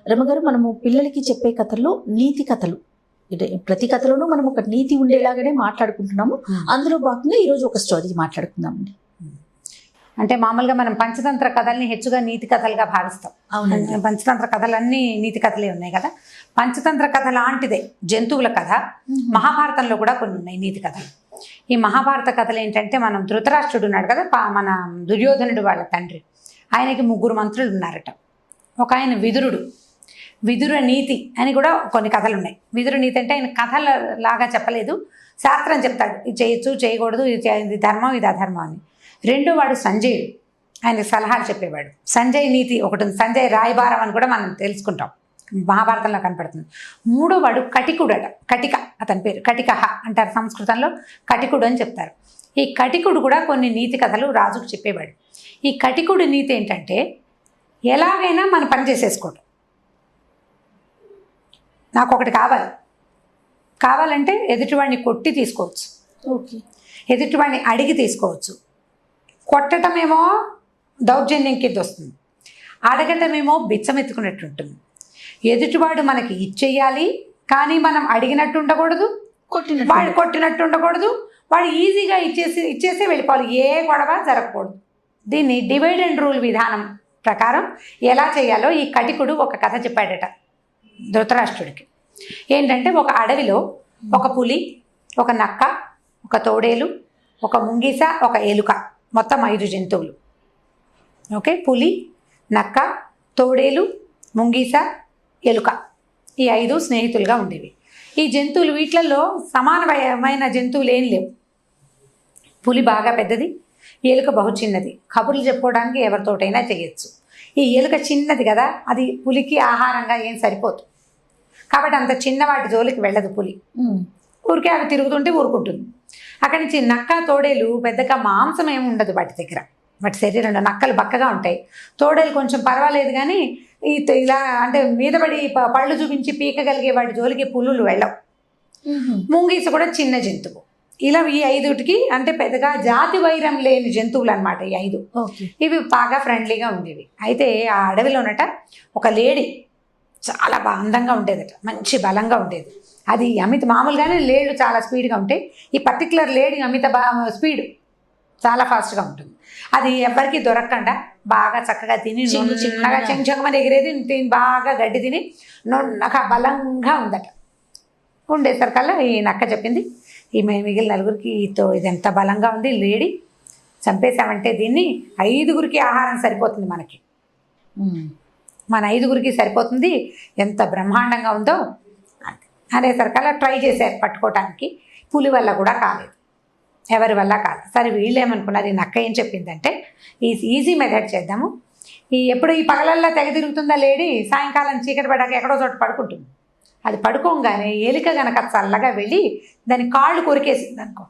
రమగారు, మనము పిల్లలకి చెప్పే కథల్లో నీతి కథలు, అంటే ప్రతి కథలోనూ మనం ఒక నీతి ఉండేలాగానే మాట్లాడుకుంటున్నాము. అందులో భాగంగా ఈరోజు ఒక స్టోరీ మాట్లాడుకుందామండి. అంటే మామూలుగా మనం పంచతంత్ర కథల్ని హెచ్చుగా నీతి కథలుగా భావిస్తాం. అవునండి. పంచతంత్ర కథలన్నీ నీతి కథలే ఉన్నాయి కదా. పంచతంత్ర కథ లాంటిదే జంతువుల కథ మహాభారతంలో కూడా కొన్ని ఉన్నాయి నీతి కథలు. ఈ మహాభారత కథలు ఏంటంటే, మనం ధృతరాష్ట్రుడు ఉన్నాడు కదా, మన దుర్యోధనుడు వాళ్ళ తండ్రి, ఆయనకి 3 మంత్రులు ఉన్నారట. ఒక ఆయన విదురుడు, విదుర నీతి అని కూడా కొన్ని కథలు ఉన్నాయి. విదుర నీతి అంటే ఆయన కథల లాగా చెప్పలేదు, శాస్త్రం చెప్తాడు, ఇది చేయొచ్చు చేయకూడదు, ఇది ధర్మం ఇది అధర్మం అని. రెండో వాడు సంజయుడు, ఆయన సలహాలు చెప్పేవాడు. సంజయ్ నీతి ఒకటి ఉంది, సంజయ్ రాయబారం అని కూడా మనం తెలుసుకుంటాం, మహాభారతంలో కనపడుతుంది. మూడో వాడు కటికుడట, కటిక అతని పేరు, కటికహ అంటారు సంస్కృతంలో, కటికుడు అని చెప్తారు. ఈ కటికుడు కూడా కొన్ని నీతి కథలు రాజుకు చెప్పేవాడు. ఈ కటికుడు నీతి ఏంటంటే, ఎలాగైనా మన పని చేసేసుకోవడం, నాకు ఒకటి కావాలంటే ఎదుటివాడిని కొట్టి తీసుకోవచ్చు, ఓకే, ఎదుటివాడిని అడిగి తీసుకోవచ్చు. కొట్టటమేమో దౌర్జన్యం కింద వస్తుంది, అడగటమేమో బిచ్చమెత్తుకున్నట్టు ఉంటుంది. ఎదుటివాడు మనకి ఇచ్చేయాలి, కానీ మనం అడిగినట్టు ఉండకూడదు, వాడు కొట్టినట్టు ఉండకూడదు, వాడు ఈజీగా ఇచ్చేసి వెళ్ళిపోవాలి, ఏ గొడవ జరగకూడదు. దీన్ని డివైడ్ అండ్ రూల్ విధానం ప్రకారం ఎలా చేయాలో ఈ కటికుడు ఒక కథ చెప్పాడట ధృతరాష్ట్రుడికి. ఏంటంటే, ఒక అడవిలో ఒక పులి, ఒక నక్క, ఒక తోడేలు, ఒక ముంగీస, ఒక ఎలుక, మొత్తం 5 జంతువులు. ఓకే, పులి, నక్క, తోడేలు, ముంగీస, ఎలుక, ఈ 5 స్నేహితులుగా ఉండేవి. ఈ జంతువులు, వీటిలలో సమానమైన జంతువులు ఏం లేవు. పులి బాగా పెద్దది, ఎలుక బహు చిన్నది, కబుర్లు చెప్పుకోవడానికి ఎవరితోటైనా చేయొచ్చు. ఈ ఎలుక చిన్నది కదా, అది పులికి ఆహారంగా ఏం సరిపోదు, కాబట్టి అంత చిన్నవాటి జోలికి వెళ్ళదు పులి, ఊరికే అవి తిరుగుతుంటే ఊరుకుంటుంది. అక్కడి నుంచి నక్క, తోడేలు పెద్దగా మాంసం ఏమి ఉండదు వాటి దగ్గర, వాటి శరీరంలో. నక్కలు బక్కగా ఉంటాయి, తోడేలు కొంచెం పర్వాలేదు, కానీ ఇలా అంటే మీదపడి పళ్ళు చూపించి పీకగలిగే వాటి జోలికి పులులు వెళ్ళవు. ముంగీస కూడా చిన్న జంతువు. ఇలా ఈ 5టికి అంటే పెద్దగా జాతి వైరం లేని జంతువులు అనమాట ఈ 5. ఇవి బాగా ఫ్రెండ్లీగా ఉండేవి. అయితే ఆ అడవిలోనట ఒక లేడీ చాలా బాగా అందంగా ఉండేదట, మంచి బలంగా ఉండేది. అది మామూలుగానే లేళ్ళు చాలా స్పీడ్గా ఉంటాయి, ఈ పర్టికులర్ లేడీ స్పీడ్ చాలా ఫాస్ట్గా ఉంటుంది. అది ఎవరికి దొరకకుండా బాగా చక్కగా తిని చిన్నగా చెంచకమని ఎగిరేది, బాగా గడ్డి తిని నొన్నగా బలంగా ఉందట. ఉండేసరికల్లా ఈ నక్క చెప్పింది, ఈ మిగిలిన 4గురికి ఇది ఎంత బలంగా ఉంది లేడీ, చంపేశామంటే దీన్ని 5గురికి ఆహారం సరిపోతుంది, మన 5గురికి సరిపోతుంది, ఎంత బ్రహ్మాండంగా ఉందో అనేసరికల్లా ట్రై చేశారు పట్టుకోవటానికి. పులి వల్ల కూడా కాలేదు, ఎవరి వల్ల కాదు. సరే వీళ్ళు ఏమనుకున్నారు, ఈ నక్క ఏం చెప్పిందంటే, ఈ ఈజీ మెథడ్ చేద్దాము, ఎప్పుడు ఈ పగలల్లా తెగ తిరుగుతుందా లేడీ, సాయంకాలం చీకటి పడ్డాక ఎక్కడో చోట పడుకుంటుంది. అది పడుకోగానే ఎలిక గనక చల్లగా వెళ్ళి దాని కాళ్ళు కొరికేసింది అనుకో,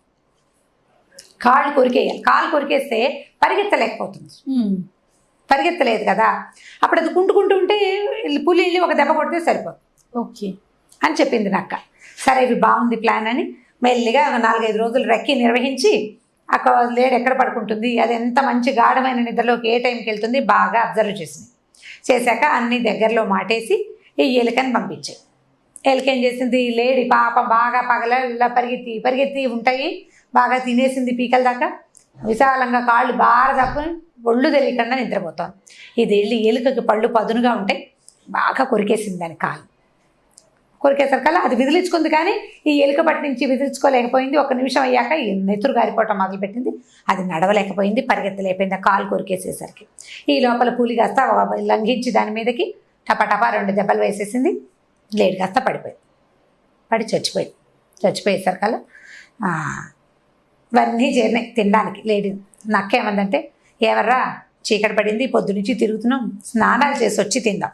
కాళ్ళు కొరికేయాలి, కాళ్ళు కొరికేస్తే పరిగెత్తలేకపోతుంది, పరిగెత్తలేదు కదా, అప్పుడు అది కుంటుకుంటూ ఉంటే పులి వెళ్ళి ఒక దెబ్బ కొడితే సరిపోతుంది, ఓకే అని చెప్పింది నక్క. సరే ఇది బాగుంది ప్లాన్ అని మెల్లిగా 4-5 రోజులు రెక్కి నిర్వహించి అక్కడ లేడు ఎక్కడ పడుకుంటుంది, అది ఎంత మంచి గాఢమైన నిద్రలోకి ఏ టైంకి వెళ్తుంది బాగా అబ్జర్వ్ చేశాక అన్ని దగ్గరలో మాటేసి ఈ ఎలుకని పంపించాయి. ఎలుక ఏం చేసింది, లేడి పాపం బాగా పగలల్లా పరిగెత్తి ఉంటాయి, బాగా తినేసింది పీకల దాకా, విశాలంగా కాళ్ళు బాగా తప్పుని ఒళ్ళు తెలియకుండా నిద్రపోతాం. ఇది వెళ్ళి ఎలుకకి పళ్ళు పదునుగా ఉంటాయి, బాగా కొరికేసింది దాని కాలు. కొరికేసరికల్లా అది విదిలించుకుంది, కానీ ఈ ఎలుక పట్టి నుంచి విదిలించుకోలేకపోయింది. 1 నిమిషం అయ్యాక నెత్తురు గారిపోవటం మొదలుపెట్టింది, అది నడవలేకపోయింది, పరిగెత్తలేకపోయింది ఆ కాలు కొరికేసేసరికి. ఈ లోపల పులి కాస్త లంఘించి దాని మీదకి టపటపా 2 దెబ్బలు వేసేసింది, లేడి కాస్త పడి చచ్చిపోయేసరికల్లా ఇవన్నీ చేరినాయి తినడానికి. లేడీ నక్క ఏమందంటే, ఎవర్రా చీకటి పడింది, పొద్దునుంచి తిరుగుతున్నాం, స్నానాలు చేసి వచ్చి తిందాం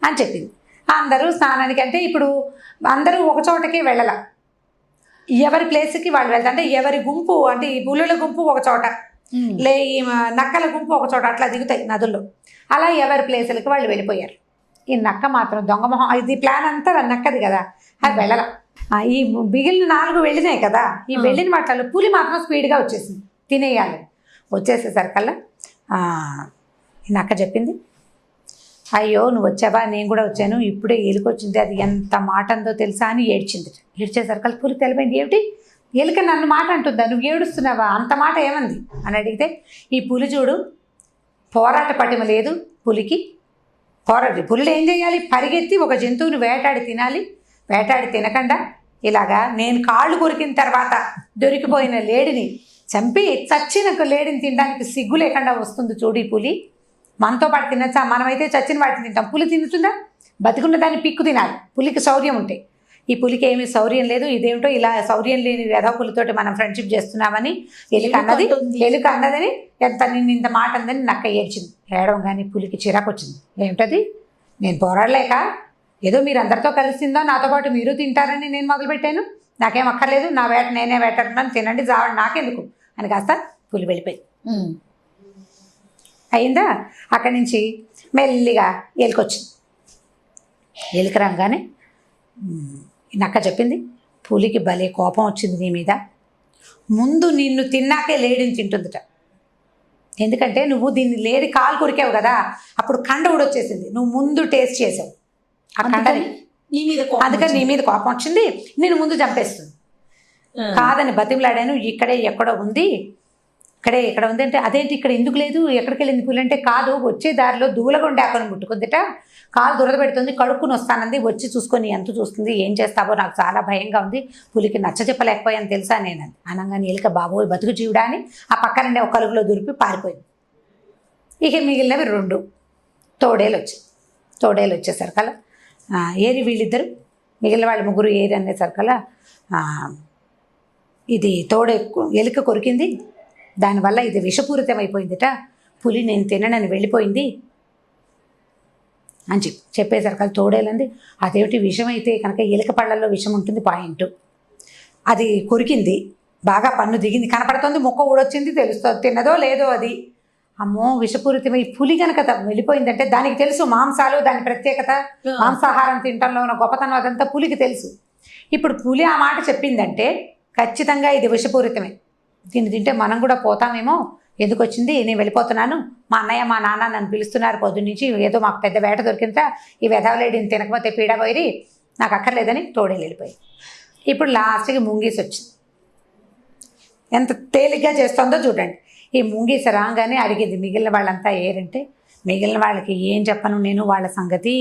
అని చెప్పింది. అందరూ స్నానానికి అంటే ఇప్పుడు అందరూ ఒక చోటకి వెళ్ళాల, ఎవరి ప్లేస్కి వాళ్ళు వెళ్తారు. అంటే ఎవరి గుంపు, అంటే ఈ పులుల గుంపు ఒక చోట, ఈ నక్కల గుంపు ఒక చోట అట్లా దిగుతాయి నదుల్లో. అలా ఎవరి ప్లేసులకి వాళ్ళు వెళ్ళిపోయారు. ఈ నక్క మాత్రం దొంగమొహం, ఇది ప్లాన్ అంతా నక్కది కదా, అది వెళ్ళాల. ఈ మిగిలిన 4 వెళ్ళినాయి కదా, ఈ వెళ్ళిన వాటిలో పులి మాత్రం స్పీడ్గా వచ్చేసింది తినేయాలి. వచ్చేసేసరికల్లా ఈ నక్క చెప్పింది, అయ్యో నువ్వు వచ్చావా, నేను కూడా వచ్చాను, ఇప్పుడే ఎలుక వచ్చింది, అది ఎంత మాట అందో తెలుసా అని ఏడ్చింది. ఏడ్చేసరికి పులి తెలిపోయింది. ఏమిటి ఎలుక నన్ను మాట అంటుందా, నువ్వు ఏడుస్తున్నావా, అంత మాట ఏమంది అని అడిగితే, ఈ పులి చూడు పోరాట పటిమ లేదు పులికి. పులులు ఏం చేయాలి, పరిగెత్తి ఒక జంతువుని వేటాడి తినాలి. వేటాడి తినకుండా ఇలాగా నేను కాళ్ళు కొరికిన తర్వాత దొరికిపోయిన లేడిని చంపి చచ్చిన లేడిని తినడానికి సిగ్గు లేకుండా వస్తుంది చూడు ఈ పులి. మనతో పాటు తినచ్చా, మనమైతే చచ్చిన వాటిని తింటాం, పులి తింటుందా, బతికున్న దాన్ని పిక్కు తినాలి, పులికి శౌర్యం ఉంటే. ఈ పులికి ఏమీ శౌర్యం లేదు. ఇదేమిటో ఇలా శౌర్యం లేని వెధవ పులితోటి మనం ఫ్రెండ్షిప్ చేస్తున్నామని ఎలుక అన్నదని నిన్ను ఇంత మాట అందని నక్క ఏడ్చింది. ఏడవం కానీ పులికి చిరాకు వచ్చింది. ఏమిటది, నేను పోరాడలేక ఏదో మీరు అందరితో కలిసిందో నాతో పాటు మీరు తింటారని నేను మొదలుపెట్టాను, నాకేం అక్కర్లేదు, నా వేట నేనే వేటాడుతున్నాను, తినండి జావండి నాకెందుకు అని కాస్త పులి వెళ్ళిపోయింది. అయిందా, అక్కడి నుంచి మెల్లిగా ఎలుకొచ్చింది. ఎలుక రాగానే నక్క చెప్పింది, పులికి భలే కోపం వచ్చింది నీ మీద, ముందు నిన్ను తిన్నాకే లేడిని తింటుందిట. ఎందుకంటే నువ్వు దీన్ని లేడి కాలు కొరికావు కదా, అప్పుడు కండ ఊడొచ్చేసింది, నువ్వు ముందు టేస్ట్ చేసావు ఆ కండని, అందుకని నీ మీద కోపం వచ్చింది, నేను ముందు చంపేస్తుంది. కాదని బతిమలాడాను, ఇక్కడే ఎక్కడో ఉంది, ఇక్కడ ఉంది అంటే, అదేంటి ఇక్కడ ఎందుకు లేదు, ఎక్కడికి వెళ్ళింది పులి అంటే, కాదు వచ్చే దారిలో దూలగొండ ఆకుని ముట్టుకుందిట, కాలు దురద పెడుతుంది, కడుక్కుని వస్తానంది, వచ్చి చూసుకొని ఎంత చూస్తుంది, ఏం చేస్తావో నాకు చాలా భయంగా ఉంది, పులికి నచ్చ చెప్పలేకపోయాను తెలుసా నేను అనగానే ఎలుక బాబోయ్ బతుకు జీవుడా అని ఆ పక్కనే ఒక కలుగులో దురిపి పారిపోయింది. ఇక మిగిలినవి 2 తోడేలు వచ్చేసరికల్లా ఏరి వీళ్ళిద్దరు, మిగిలిన వాళ్ళు 3 ఏరి అనేసరికల్లా ఇది ఎలుక కొరికింది, దానివల్ల ఇది విషపూరితం అయిపోయిందిట, పులి నేను తిననని వెళ్ళిపోయింది అని చెప్పేసరికి తోడేలంది, అదేమిటి విషం అయితే కనుక ఎలుక పళ్ళల్లో విషం ఉంటుంది పాయింట్, అది కొరికింది, బాగా పన్ను దిగింది, కనపడుతుంది, ముక్క ఊడొచ్చింది, తెలుస్తుంది, తిన్నదో లేదో అది, అమ్మో విషపూరితమై పులి కనుక వెళ్ళిపోయిందంటే దానికి తెలుసు మాంసాలు దాని ప్రత్యేకత, మాంసాహారం తినటంలో ఉన్న గొప్పతనం అదంతా పులికి తెలుసు. ఇప్పుడు పులి ఆ మాట చెప్పిందంటే ఖచ్చితంగా ఇది విషపూరితమే, దీన్ని తింటే మనం కూడా పోతామేమో, ఎందుకు వచ్చింది, నేను వెళ్ళిపోతున్నాను, మా అన్నయ్య మా నాన్న నన్ను పిలుస్తున్నారు పొద్దున్న నుంచి, ఏదో మాకు పెద్ద వేట దొరికిందా, ఈ వెధవలేడిని తినకపోతే పీడపోయి నాకు అక్కర్లేదని తోడేలు వెళ్ళిపోయి. ఇప్పుడు లాస్ట్కి ముంగీసి వచ్చింది, ఎంత తేలిగ్గా చేస్తుందో చూడండి. ఈ ముంగీస రాగానే అడిగింది మిగిలిన వాళ్ళంతా ఏరంటే, మిగిలిన వాళ్ళకి ఏం చెప్పను నేను వాళ్ళ సంగతి,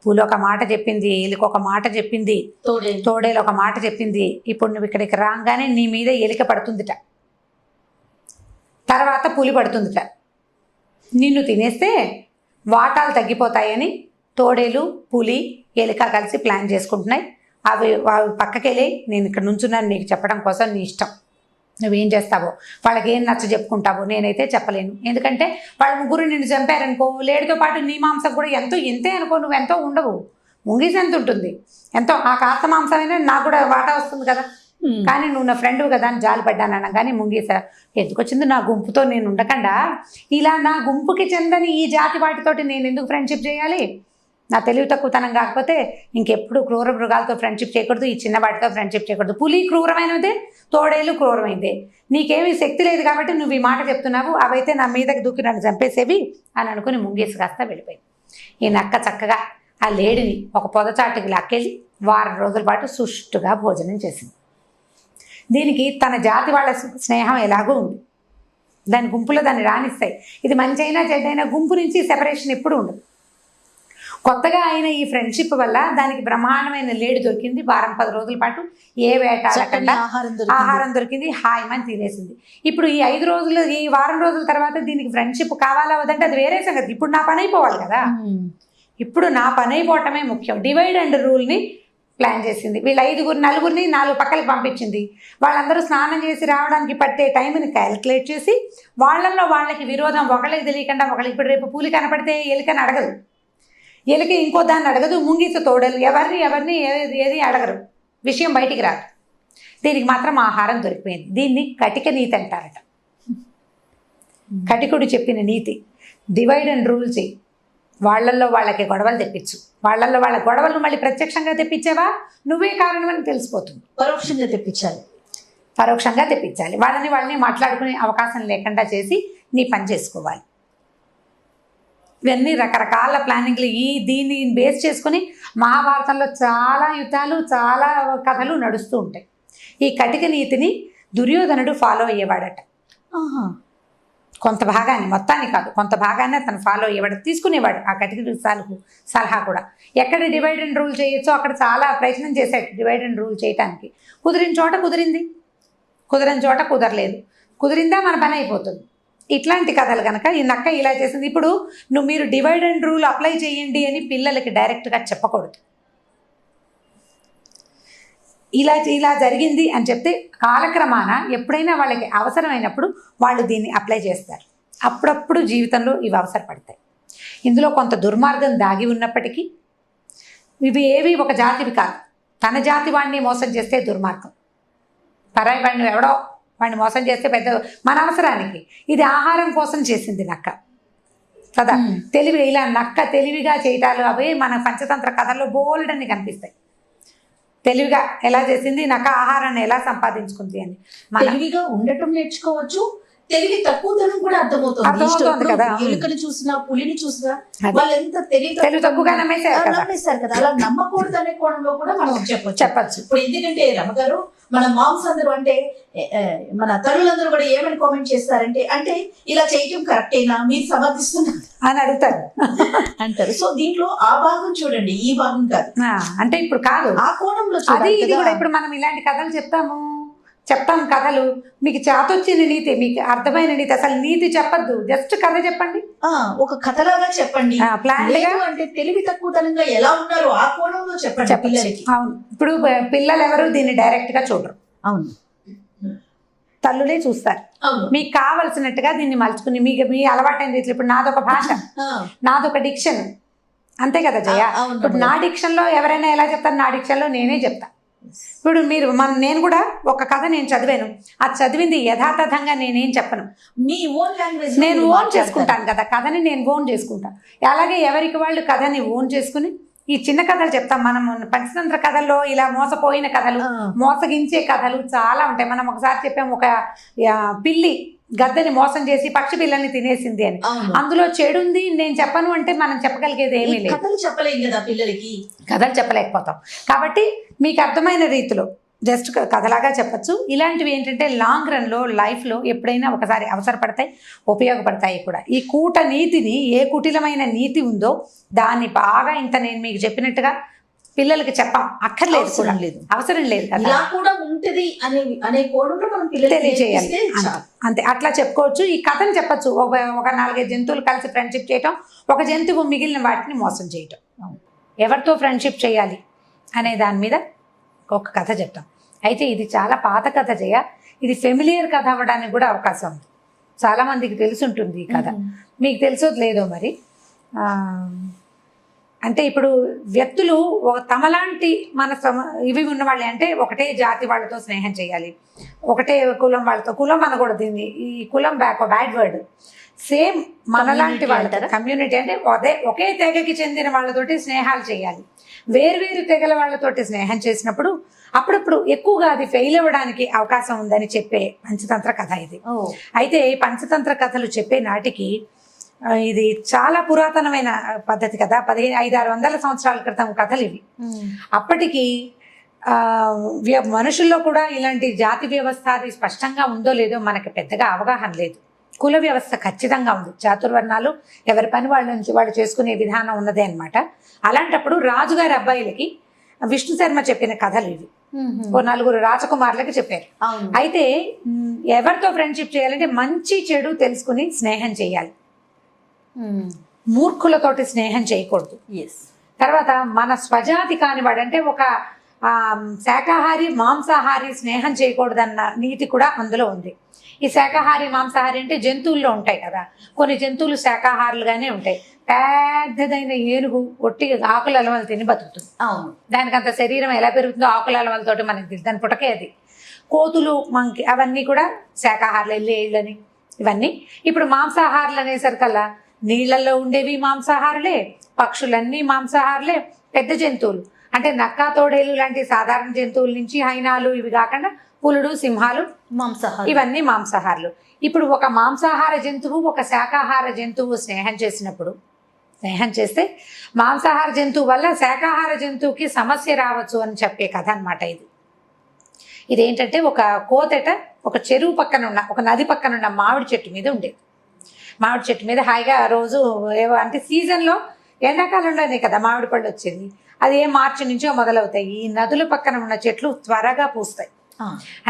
పూలు ఒక మాట చెప్పింది, ఎలుక ఒక మాట చెప్పింది, తోడేలు ఒక మాట చెప్పింది, ఇప్పుడు నువ్వు ఇక్కడికి రాగానే నీ మీద ఎలుక పడుతుందిట, తర్వాత పులి పడుతుందిట, నిన్ను తినేస్తే వాటాలు తగ్గిపోతాయని తోడేలు పులి ఎలుక కలిసి ప్లాన్ చేసుకుంటున్నాయి. అవి పక్కకెళ్ళి నేను ఇక్కడ నుంచున్నాను నీకు చెప్పడం కోసం, నీ ఇష్టం, నువ్వేం చేస్తావో, వాళ్ళకి ఏం నచ్చ చెప్పుకుంటావో, నేనైతే చెప్పలేను, ఎందుకంటే వాళ్ళ 3 నిన్ను చంపారనుకో, లేడితో పాటు నీ మాంసం కూడా ఎంతే అనుకో, నువ్వు ఎంతో ఉండవు, ముంగీసి ఎంత ఉంటుంది, ఎంతో ఆ కాస్త మాంసమైనా నాకు కూడా వాటా వస్తుంది కదా, కానీ నువ్వు నా ఫ్రెండ్ కదా అని జాలి పడ్డాను అనగానే ముంగీస ఎందుకు వచ్చింది, నా గుంపుతో నేను ఉండకుండా ఇలా నా గుంపుకి చెందని ఈ జాతి వాటితోటి నేను ఎందుకు ఫ్రెండ్షిప్ చేయాలి, నా తెలివి తక్కువతనం కాకపోతే ఇంకెప్పుడు క్రూర మృగాలతో ఫ్రెండ్షిప్ చేయకూడదు, ఈ చిన్న వాటితో ఫ్రెండ్షిప్ చేయకూడదు, పులి క్రూరమైనదే, తోడేలు క్రూరమైనదే, నీకేమీ శక్తి లేదు కాబట్టి నువ్వు ఈ మాట చెప్తున్నావు, అవైతే నా మీదకి దూకి నన్ను చంపేసేవి అని అనుకుని ముంగేసి కాస్త వెళ్ళిపోయింది. ఈ నక్క చక్కగా ఆ లేడిని ఒక పొదచాటుకి లాక్కెళ్ళి వారం రోజుల పాటు సుష్టుగా భోజనం చేసింది. దీనికి తన జాతి వాళ్ళ స్నేహం ఎలాగో ఉంది, దాని గుంపులో దాన్ని రాణిస్తాయి, ఇది మంచి అయినా చెడ్డైనా గుంపు నుంచి సెపరేషన్ ఎప్పుడు ఉండదు. కొత్తగా అయిన ఈ ఫ్రెండ్షిప్ వల్ల దానికి బ్రహ్మాండమైన లేడి దొరికింది, 10 రోజుల పాటు ఏ వేటాడకుండా ఆహారం దొరికింది, హాయిమని తినేసింది. ఇప్పుడు ఈ 5 రోజులు ఈ వారం రోజుల తర్వాత దీనికి ఫ్రెండ్షిప్ కావాలా వదంటే అది వేరే సంగతి, ఇప్పుడు నా పని అయిపోవాలి కదా, ఇప్పుడు నా పని అయిపోవటమే ముఖ్యం. డివైడ్ అండ్ రూల్ని ప్లాన్ చేసింది. వీళ్ళు 4 పక్కలకి పంపించింది. వాళ్ళందరూ స్నానం చేసి రావడానికి పట్టే టైంని క్యాలిక్యులేట్ చేసి వాళ్ళల్లో వాళ్ళకి విరోధం ఒకళ్ళకి తెలియకుండా ఒకళ్ళకి, ఇప్పుడు రేపు పూలి కనపడితే ఎలుకని అడగదు, ఎలుక ఇంకో దాన్ని అడగదు, ముంగీస తోడలు ఎవరిని ఏది అడగరు, విషయం బయటికి రాదు, దీనికి మాత్రం ఆహారం దొరికిపోయింది. దీన్ని కటిక నీతి అంటారట. కటికుడు చెప్పిన నీతి, డివైడ్ అండ్ రూల్ చెయ్యి, వాళ్ళల్లో వాళ్ళకి గొడవలు తెప్పించు, వాళ్ళల్లో వాళ్ళ గొడవలు మళ్ళీ ప్రత్యక్షంగా తెప్పించావా నువ్వే కారణం అని తెలిసిపోతుంది, పరోక్షంగా తెప్పించాలి, వాళ్ళని మాట్లాడుకునే అవకాశం లేకుండా చేసి నీ పని చేసుకోవాలి. ఇవన్నీ రకరకాల ప్లానింగ్లు దీన్ని బేస్ చేసుకుని మహాభారతంలో చాలా యుద్ధాలు చాలా కథలు నడుస్తూ ఉంటాయి. ఈ కటిక నీతిని దుర్యోధనుడు ఫాలో అయ్యేవాడట. కొంత భాగాన్ని, మొత్తాన్ని కాదు, కొంత భాగాన్ని అతను ఫాలో అయ్యేవాడు, తీసుకునేవాడు ఆ కటిక సలహా కూడా. ఎక్కడ డివైడ్ అండ్ రూల్ చేయొచ్చో అక్కడ చాలా ప్రయత్నం చేశాడు డివైడ్ అండ్ రూల్ చేయడానికి. కుదిరిన చోట కుదిరింది, కుదిరిన చోట కుదరలేదు. కుదిరిందా మన పని అయిపోతుంది. ఇట్లాంటి కథలు కనుక ఈ నక్క ఇలా చేసింది. ఇప్పుడు మీరు డివైడ్ అండ్ రూల్ అప్లై చేయండి అని పిల్లలకి డైరెక్ట్గా చెప్పకూడదు. ఇలా జరిగింది అని చెప్తే కాలక్రమాన ఎప్పుడైనా వాళ్ళకి అవసరమైనప్పుడు వాళ్ళు దీన్ని అప్లై చేస్తారు. అప్పుడప్పుడు జీవితంలో ఇవి అవసరపడతాయి. ఇందులో కొంత దుర్మార్గం దాగి ఉన్నప్పటికీ ఇవి ఏవి ఒక జాతివి కాదు. తన జాతి వాడిని మోసం చేస్తే దుర్మార్గం, పరాయి వాడిని ఎవడో వాడిని మోసం చేస్తే పెద్ద, మన అవసరానికి. ఇది ఆహారం కోసం చేసింది నక్క కదా. తెలివి, ఇలా నక్క తెలివిగా చేయటాలు అవి మన పంచతంత్ర కథల్లో బోల్డన్ని కనిపిస్తాయి. తెలివిగా ఎలా చేసింది, నక్క ఆహారాన్ని ఎలా సంపాదించుకుంది అని. తెలివిగా ఉండటం నేర్చుకోవచ్చు, తెలివి తక్కువతనం కూడా అర్థమవుతుంది కదా. ఎలుకని చూసినా పులిని చూసినా వాళ్ళు ఎంత తెలివి తక్కువగా నమ్మేశారు కదా. అలా నమ్మకూడదు అనే కోణంలో కూడా మనం చెప్పచ్చు. ఇప్పుడు ఎందుకంటే రమగారు, మన మామ్స్ అందరూ అంటే మన తల్లులందరూ కూడా ఏమని కామెంట్ చేస్తారంటే, అంటే ఇలా చేయటం కరెక్టేనా, మీరు సమర్థిస్తున్నారు అని అడుగుతారు అంటారు. సో దీంట్లో ఆ భాగం చూడండి, ఈ భాగం కాదు. అంటే ఇప్పుడు కాదు, ఆ కోణంలో అది ఇది కూడా. ఇప్పుడు మనం ఇలాంటి కథలు చెప్తాం కథలు. మీకు చేతొచ్చిన నీతి, మీకు అర్థమైన నీతి. అసలు నీతి చెప్పద్దు, జస్ట్ కథ చెప్పండి, ఒక కథలాగా చెప్పండి. ప్లాన్ అంటే తెలివి తక్కువతనంగా ఎలా ఉన్నారో ఆ కోణంలో చెప్పండి పిల్లలకి. అవును, ఇప్పుడు పిల్లలు ఎవరు దీన్ని డైరెక్ట్ గా చూడరు. అవును, తల్లులే చూస్తారు. మీకు కావలసినట్టుగా దీన్ని మలుచుకుని మీ అలవాటైన రీతిలో. ఇప్పుడు నాదొక భాష, నాదొక డిక్షన్, అంతే కదా జయ. ఇప్పుడు నా డిక్షన్ లో ఎవరైనా ఎలా చెప్తారు, నా డిక్షన్ లో నేనే చెప్తా. ఇప్పుడు నేను కూడా ఒక కథ నేను చదివాను, అది చదివింది యథాతథంగా నేనేం చెప్పను, మీ ఓన్ లాంగ్వేజ్ నేను ఓన్ చేసుకుంటాను కదా. కథని నేను ఓన్ చేసుకుంటాను. అలాగే ఎవరికి వాళ్ళు కథని ఓన్ చేసుకుని ఈ చిన్న కథలు చెప్తాం. మనం పంచతంత్ర కథల్లో ఇలా మోసపోయిన కథలు, మోసగించే కథలు చాలా ఉంటాయి. మనం ఒకసారి చెప్పాము, ఒక పిల్లి గద్దని మోసం చేసి పక్షి పిల్లల్ని తినేసింది అని. అందులో చెడుంది నేను చెప్పను అంటే మనం చెప్పగలిగేది ఏమీ లేదు. కథలు చెప్పలేం కదా పిల్లలకి, కథలు చెప్పలేకపోతాం. కాబట్టి మీకు అర్థమైన రీతిలో జస్ట్ కథలాగా చెప్పచ్చు. ఇలాంటివి ఏంటంటే లాంగ్ రన్లో లైఫ్లో ఎప్పుడైనా ఒకసారి అవసరపడతాయి, ఉపయోగపడతాయి కూడా. ఈ కూట నీతిని, ఏ కుటిలమైన నీతి ఉందో దాన్ని బాగా ఇంత నేను మీకు చెప్పినట్టుగా పిల్లలకి అక్కర్లేదు కూడా, అవసరం లేదు కదా. ఇలా కూడా ఉంటది అనే కోణంలో మనం పిల్లలకి తెలియజేయాలి అంతే. అట్లా చెప్పుకోవచ్చు. ఈ కథను చెప్పచ్చు. ఒక 4-5 జంతువులు కలిసి ఫ్రెండ్షిప్ చేయటం, ఒక జంతువు మిగిలిన వాటిని మోసం చేయటం, ఎవరితో ఫ్రెండ్షిప్ చేయాలి అనే దాని మీద ఒక కథ చెప్తాం. అయితే ఇది చాలా పాత కథ జయ. ఇది ఫెమిలియర్ కథ అవ్వడానికి కూడా అవకాశం ఉంది. చాలామందికి తెలుసుంటుంది ఈ కథ, మీకు తెలుసో లేదో మరి. అంటే ఇప్పుడు వ్యక్తులు తమలాంటి ఇవి ఉన్నవాళ్ళే, అంటే ఒకటే జాతి వాళ్ళతో స్నేహం చేయాలి, ఒకటే కులం వాళ్ళతో. కులం అనకూడదు దీన్ని, ఈ కులం బ్యాడ్ వర్డ్. సేమ్ మనలాంటి వాళ్ళతో, కమ్యూనిటీ అంటే ఒకే తెగకి చెందిన వాళ్ళతోటి స్నేహాలు చేయాలి. వేర్వేరు తెగల వాళ్ళతోటి స్నేహం చేసినప్పుడు అప్పుడప్పుడు ఎక్కువగా అది ఫెయిల్ అవ్వడానికి అవకాశం ఉందని చెప్పే పంచతంత్ర కథ ఇది. అయితే పంచతంత్ర కథలు చెప్పే నాటికి ఇది చాలా పురాతనమైన పద్ధతి కదా. 500-600 సంవత్సరాల క్రితం కథలు ఇవి. అప్పటికి మనుషుల్లో కూడా ఇలాంటి జాతి వ్యవస్థ అది స్పష్టంగా ఉందో లేదో మనకి పెద్దగా అవగాహన లేదు. కుల వ్యవస్థ ఖచ్చితంగా ఉంది. చాతుర్వర్ణాలు ఎవరి పని వాళ్ళు చేసుకునే విధానం ఉన్నదే అనమాట. అలాంటప్పుడు రాజుగారి అబ్బాయిలకి విష్ణు శర్మ చెప్పిన కథలు ఇవి. 4 రాజకుమారులకి చెప్పారు. అయితే ఎవరితో ఫ్రెండ్షిప్ చేయాలంటే మంచి చెడు తెలుసుకుని స్నేహం చేయాలి, మూర్ఖులతోటి స్నేహం చేయకూడదు. తర్వాత మన స్వజాతి కానివాడు, అంటే ఒక శాకాహారి మాంసాహారి స్నేహం చేయకూడదన్న నీతి కూడా అందులో ఉంది. ఈ శాకాహారి మాంసాహారి అంటే జంతువుల్లో ఉంటాయి కదా, కొన్ని జంతువులు శాకాహారులుగానే ఉంటాయి. పెద్దదైన ఏనుగు ఒట్టిగా ఆకుల అలవలు తిని బతుకుతుంది. దానికి అంత శరీరం ఎలా పెరుగుతుందో ఆకుల అలవలతోటి మనకి తెలుసు, దాని పుటకే అది. కోతులు, మంకి అవన్నీ కూడా శాకాహారులు, ఎల్లేళ్ళని ఇవన్నీ. ఇప్పుడు మాంసాహారులు అనేసరికల్లా నీళ్లలో ఉండేవి మాంసాహారులే, పక్షులన్నీ మాంసాహారులే, పెద్ద జంతువులు అంటే నక్క, తోడేలు లాంటి సాధారణ జంతువుల నుంచి హైనాలు ఇవి కాకుండా పులుడు, సింహాలు, ఇవన్నీ మాంసాహారులు. ఇప్పుడు ఒక మాంసాహార జంతువు, ఒక శాకాహార జంతువు స్నేహం చేసినప్పుడు స్నేహం చేస్తే మాంసాహార జంతువు వల్ల శాకాహార జంతువుకి సమస్య రావచ్చు అని చెప్పే కథ అనమాట ఇది. ఇదేంటంటే ఒక కోతట ఒక చెరువు పక్కన ఉన్న ఒక నది పక్కన ఉన్న మామిడి చెట్టు మీద ఉండేది. మామిడి చెట్టు మీద హాయిగా రోజు ఏవో అంటే సీజన్లో ఎండాకాలంలోనే కదా మామిడి పళ్ళు వచ్చేది. అది మార్చి నుంచో మొదలవుతాయి. ఈ నదుల పక్కన ఉన్న చెట్లు త్వరగా పూస్తాయి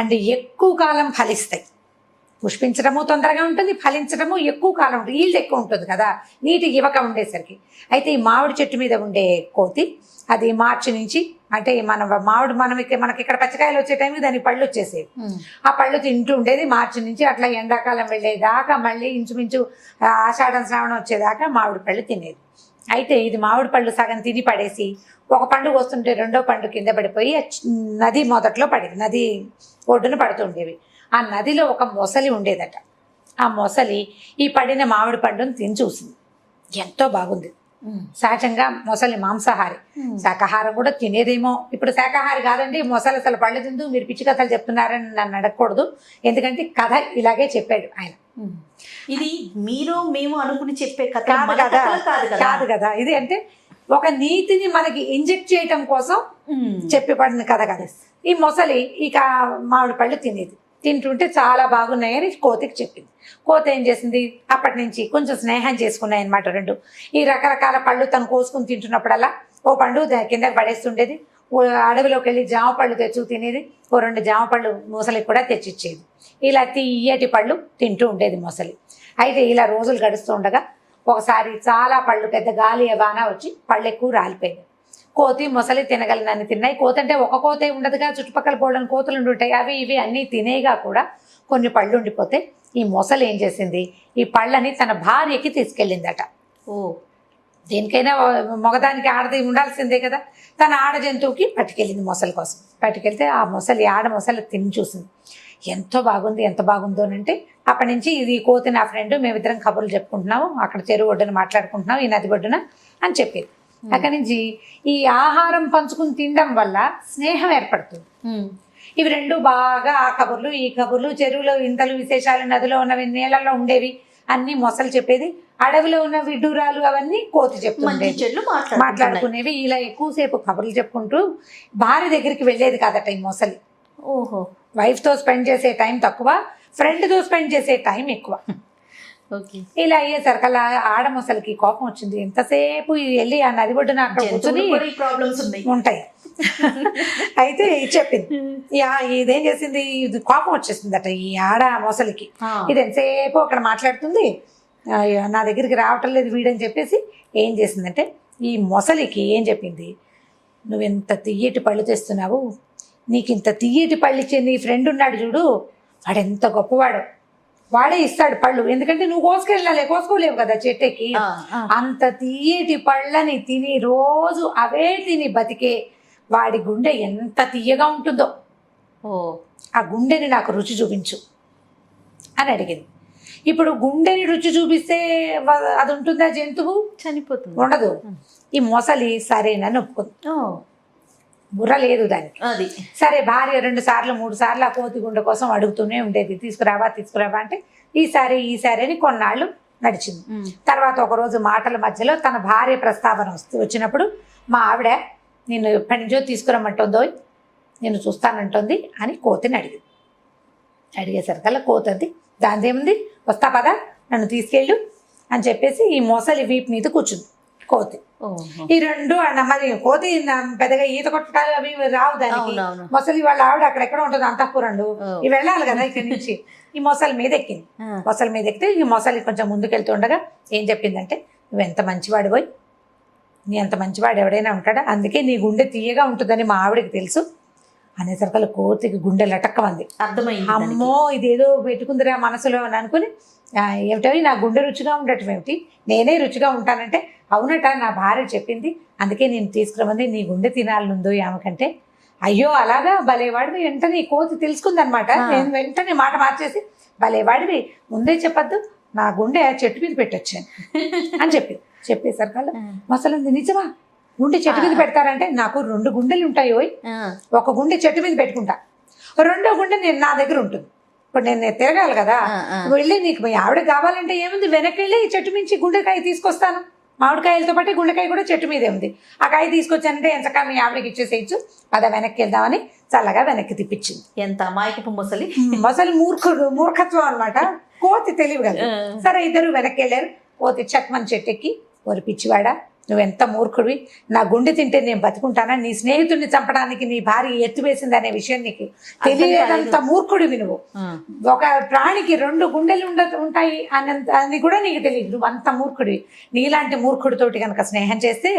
అండ్ ఎక్కువ కాలం ఫలిస్తాయి. పుష్పించడము తొందరగా ఉంటుంది, ఫలించడము ఎక్కువ కాలం ఉంటుంది, ఈల్డ్ ఎక్కువ ఉంటుంది కదా నీటి ఇవక ఉండేసరికి. అయితే ఈ మామిడి చెట్టు మీద ఉండే కోతి అది మార్చి నుంచి అంటే మామిడి మనకి ఇక్కడ పచ్చకాయలు వచ్చే టైంకి దానికి పళ్ళు వచ్చేసేవి. ఆ పళ్ళు తింటూ ఉండేది మార్చి నుంచి. అట్లా ఎండాకాలం వెళ్ళేదాకా మళ్ళీ ఇంచుమించు ఆషాఢం శ్రావణం వచ్చేదాకా మామిడి పళ్ళు తినేది. అయితే ఇది మామిడి పళ్ళు సగం తిని పడేసి ఒక పండు వస్తుంటే రెండో పండు కింద పడిపోయి నది మొదట్లో పడేది, నది ఒడ్డున పడుతుండేవి. ఆ నదిలో ఒక మొసలి ఉండేదట. ఆ మొసలి ఈ పడిన మామిడి పండును తిని చూసింది, ఎంతో బాగుంది. సహజంగా మొసలి మాంసాహారి, శాకాహారం కూడా తినేదేమో. ఇప్పుడు శాకాహారి కాదండి మొసలి, అసలు పళ్ళు తింటూ మీరు పిచ్చి కథలు చెప్తున్నారని నన్ను అడగకూడదు, ఎందుకంటే కథ ఇలాగే చెప్పాడు ఆయన. ఇది మీరు మేము అనుకుని చెప్పే కథ కాదు కదా ఇది. అంటే ఒక నీతిని మనకి ఇంజెక్ట్ చేయటం కోసం చెప్పబడిన కథ కదా. ఈ మొసలి ఇక మామిడి పళ్ళు తినేది. తింటుంటే చాలా బాగున్నాయని కోతికి చెప్పింది. కోతి ఏం చేసింది, అప్పటి నుంచి కొంచెం స్నేహం చేసుకున్నాయి అనమాట రెండు. ఈ రకరకాల పళ్ళు తను కోసుకుని తింటున్నప్పుడల్లా ఓ పండు కిందకి పడేస్తుండేది. అడవిలోకి వెళ్ళి జామ పళ్ళు తెచ్చు తినేది. ఓ 2 జామ పళ్ళు మొసలికి కూడా తెచ్చిచ్చేది. ఇలా తీయటి పళ్ళు తింటూ ఉండేది మొసలి. అయితే ఇలా రోజులు గడుస్తూ ఉండగా ఒకసారి చాలా పళ్ళు పెద్ద గాలి వాన వచ్చి పళ్ళు ఎక్కువ రాలిపోయింది. కోతి మొసలి తినగలనని తిన్నాయి. కోతి అంటే ఒక కోతే ఉండదుగా, చుట్టుపక్కల బోళ్ళని కోతులు ఉంటాయి, అవి ఇవి అన్నీ తినేగా కూడా కొన్ని పళ్ళు ఉండిపోతే ఈ మొసలి ఏం చేసింది, ఈ పళ్ళని తన భార్యకి తీసుకెళ్ళిందట. దేనికైనా మగదానికి ఆడది ఉండాల్సిందే కదా. తన ఆడ జంతువుకి పట్టుకెళ్ళింది మొసలి కోసం. పట్టుకెళ్తే ఆ మొసలి ఆడ మొసలి తిని చూసింది, ఎంతో బాగుంది, ఎంత బాగుందో అంటే అప్పటి నుంచి ఇది కోతి నా ఫ్రెండ్, మేమిద్దరం కబుర్లు చెప్పుకుంటున్నాము, అక్కడ చెరువు ఒడ్డున మాట్లాడుకుంటున్నాం, ఈ నది ఒడ్డున అని చెప్పేది. అక్కడి నుంచి ఈ ఆహారం పంచుకుని తినడం వల్ల స్నేహం ఏర్పడుతుంది. ఇవి రెండు బాగా ఆ కబుర్లు ఈ కబుర్లు, చెరువులో ఇంతలు విశేషాలు, నదిలో ఉన్నవి, నీళ్ళల్లో ఉండేవి అన్ని మొసలు చెప్పేది, అడవిలో ఉన్న విడ్డూరాలు అవన్నీ కోతి చెప్తుండేది, మాట్లాడుకునేవి. ఇలా ఎక్కువసేపు కబుర్లు చెప్పుకుంటూ భార్య దగ్గరికి వెళ్ళేది కాదట ఈ మొసలి. వైఫ్తో స్పెండ్ చేసే టైం తక్కువ, ఫ్రెండ్తో స్పెండ్ చేసే టైం ఎక్కువ. ఇలా అయ్యేసరికల్లా ఆడ మొసలికి కోపం వచ్చింది. ఎంతసేపు వెళ్ళి ఆ నది ఒడ్డున అక్కడ కూర్చొని ప్రాబ్లమ్స్ ఉంటాయి. అయితే చెప్పింది, ఇదేం చేసింది, ఇది కోపం వచ్చేసిందట ఈ ఆడ మొసలికి. ఇది ఎంతసేపు అక్కడ మాట్లాడుతుంది, నా దగ్గరికి రావటం లేదు వీడని చెప్పేసి ఏం చేసిందంటే ఈ మొసలికి ఏం చెప్పింది, నువ్వెంత తియ్యటి పళ్ళు తెస్తున్నావు, నీకు ఇంత తియ్యటి పళ్ళు ఇచ్చే నీ ఫ్రెండ్ ఉన్నాడు చూడు, వాడెంత గొప్పవాడు, వాడే ఇస్తాడు పళ్ళు, ఎందుకంటే నువ్వు కోసుకోలేవు కదా చెట్టుకి. అంత తీయటి పళ్ళని తిని రోజు అవే తిని బతికే వాడి గుండె ఎంత తీయగా ఉంటుందో, ఆ గుండెని నాకు రుచి చూపించు అని అడిగింది. ఇప్పుడు గుండెని రుచి చూపిస్తే అది ఉంటుందా, జంతువు చనిపోతుంది, ఉండదు. ఈ మొసలి సరేనని ఒప్పుకుంది. బుర్ర లేదు దానికి. అది సరే భార్య 2 సార్లు 3 సార్లు ఆ కోతి గుండె కోసం అడుగుతూనే ఉండేది, తీసుకురావా అంటే ఈసారి అని కొన్నాళ్ళు నడిచింది. తర్వాత ఒకరోజు మాటల మధ్యలో తన భార్య ప్రస్తావన వచ్చినప్పుడు మా ఆవిడ నేను ఎప్పటి నుంచో తీసుకురమ్మంటుందో, నేను చూస్తానంటుంది అని కోతిని అడిగింది. అడిగేసరికల్లా కోతి దానిదేముంది, వస్తా పదా నన్ను తీసుకెళ్ళు అని చెప్పేసి ఈ మొసలి వీపు మీద కూర్చుంది కోతి. ఈ రెండు మరి కోతి పెద్దగా ఈత కొట్టడాలు అవి రావు దానికి. మొసలి వాళ్ళ ఆవిడ అక్కడెక్కడ ఉంటుంది అంతఃపురంలో, ఇవి వెళ్ళాలి కదా ఇక్కడి నుంచి. ఈ మొసలి మీద ఎక్కింది. మొసలి మీద ఎక్కితే ఈ మొసలి కొంచెం ముందుకెళ్తుండగా ఏం చెప్పిందంటే, నువ్వు ఎంత మంచివాడు పోయి, నీ అంత మంచివాడు ఎవడైనా ఉంటాడా, అందుకే నీ గుండె తీయగా ఉంటుందని మా ఆవిడకి తెలుసు అనేసరికల్లా కోతికి గుండె లటక్కమంది. అర్థమైంది, అమ్మో ఇదేదో పెట్టుకుందిరా మనసులో అని అనుకుని, ఏమిటవి నా గుండె రుచిగా ఉండటం ఏమిటి, నేనే రుచిగా ఉంటానంటే, అవునట నా భార్య చెప్పింది, అందుకే నేను తీసుకురమంది, నీ గుండె తినాలనుందో ఆమెకంటే. అయ్యో అలాగా, భలేవాడివి. వెంటనే కోతి తెలుసుకుందనమాట. నేను వెంటనే మాట మార్చేసి, భలేవాడివి ముందే చెప్పద్దు, నా గుండె చెట్టు మీద పెట్టొచ్చాను అని చెప్పేసరికల్లా మొసలంది, నిజమా గుండె చెట్టు మీద పెడతారంటే, నాకు 2 గుండెలు ఉంటాయి, ఒక గుండె చెట్టు మీద పెట్టుకుంటా, 2వ గుండె నేను నా దగ్గర ఉంటుంది. ఇప్పుడు నేను తిరగాలి కదా, వెళ్ళి నీకు మీ ఆవిడ కావాలంటే ఏముంది, వెనక్కి వెళ్ళి చెట్టు మించి గుండెకాయ తీసుకొస్తాను, మామిడికాయలతో పాటు గుండెకాయ కూడా చెట్టు మీదే ఉంది. ఆ కాయ తీసుకొచ్చానంటే ఎంచక్క మీ ఆవిడకి ఇచ్చేసేయచ్చు, పద వెనక్కి వెళ్దామని చల్లగా వెనక్కి తిప్పించింది. ఎంత అమాయకపు ముసలి. అసలు మూర్ఖత్వం అనమాట. కోతి తెలివి కదా. సరే ఇద్దరు వెనక్కి వెళ్ళారు. కోతి చక్మని చెట్టెక్కి, ఓరి పిచ్చివాడా నువ్వెంత మూర్ఖుడివి, నా గుండె తింటే నేను బతుకుంటానా, నీ స్నేహితుడిని చంపడానికి నీ భార్య ఎత్తు వేసింది అనే విషయం నీకు తెలియదంత మూర్ఖుడివి నువ్వు. ఒక ప్రాణికి 2 గుండెలు ఉంటాయి అని కూడా నీకు తెలియదు, నువ్వు అంత మూర్ఖుడివి. నీలాంటి మూర్ఖుడితోటి కనుక స్నేహం చేస్తే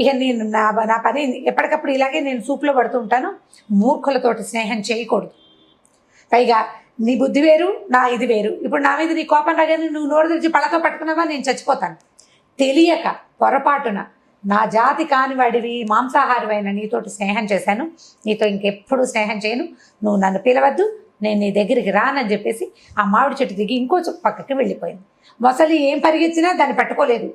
ఇక నేను నా పని ఎప్పటికప్పుడు ఇలాగే నేను సూపులో పడుతూ ఉంటాను. మూర్ఖులతోటి స్నేహం చేయకూడదు. పైగా నీ బుద్ధి వేరు, నా ఇది వేరు. ఇప్పుడు నా మీద నీ కోపం రాగానే నువ్వు నోరు తెరిచి పళ్ళతో పట్టుకున్నావా నేను చచ్చిపోతాను. తెలియక పొరపాటున నా జాతి కానివాడివి మాంసాహారమైన నీతోటి స్నేహం చేశాను, నీతో ఇంకెప్పుడు స్నేహం చేయను, నువ్వు నన్ను పిలవద్దు, నేను నీ దగ్గరికి రానని చెప్పేసి ఆ మామిడి చెట్టు దిగి ఇంకో పక్కకి వెళ్ళిపోయింది. మొసలి ఏం పరిగెత్తినా దాన్ని పట్టుకోలేదు.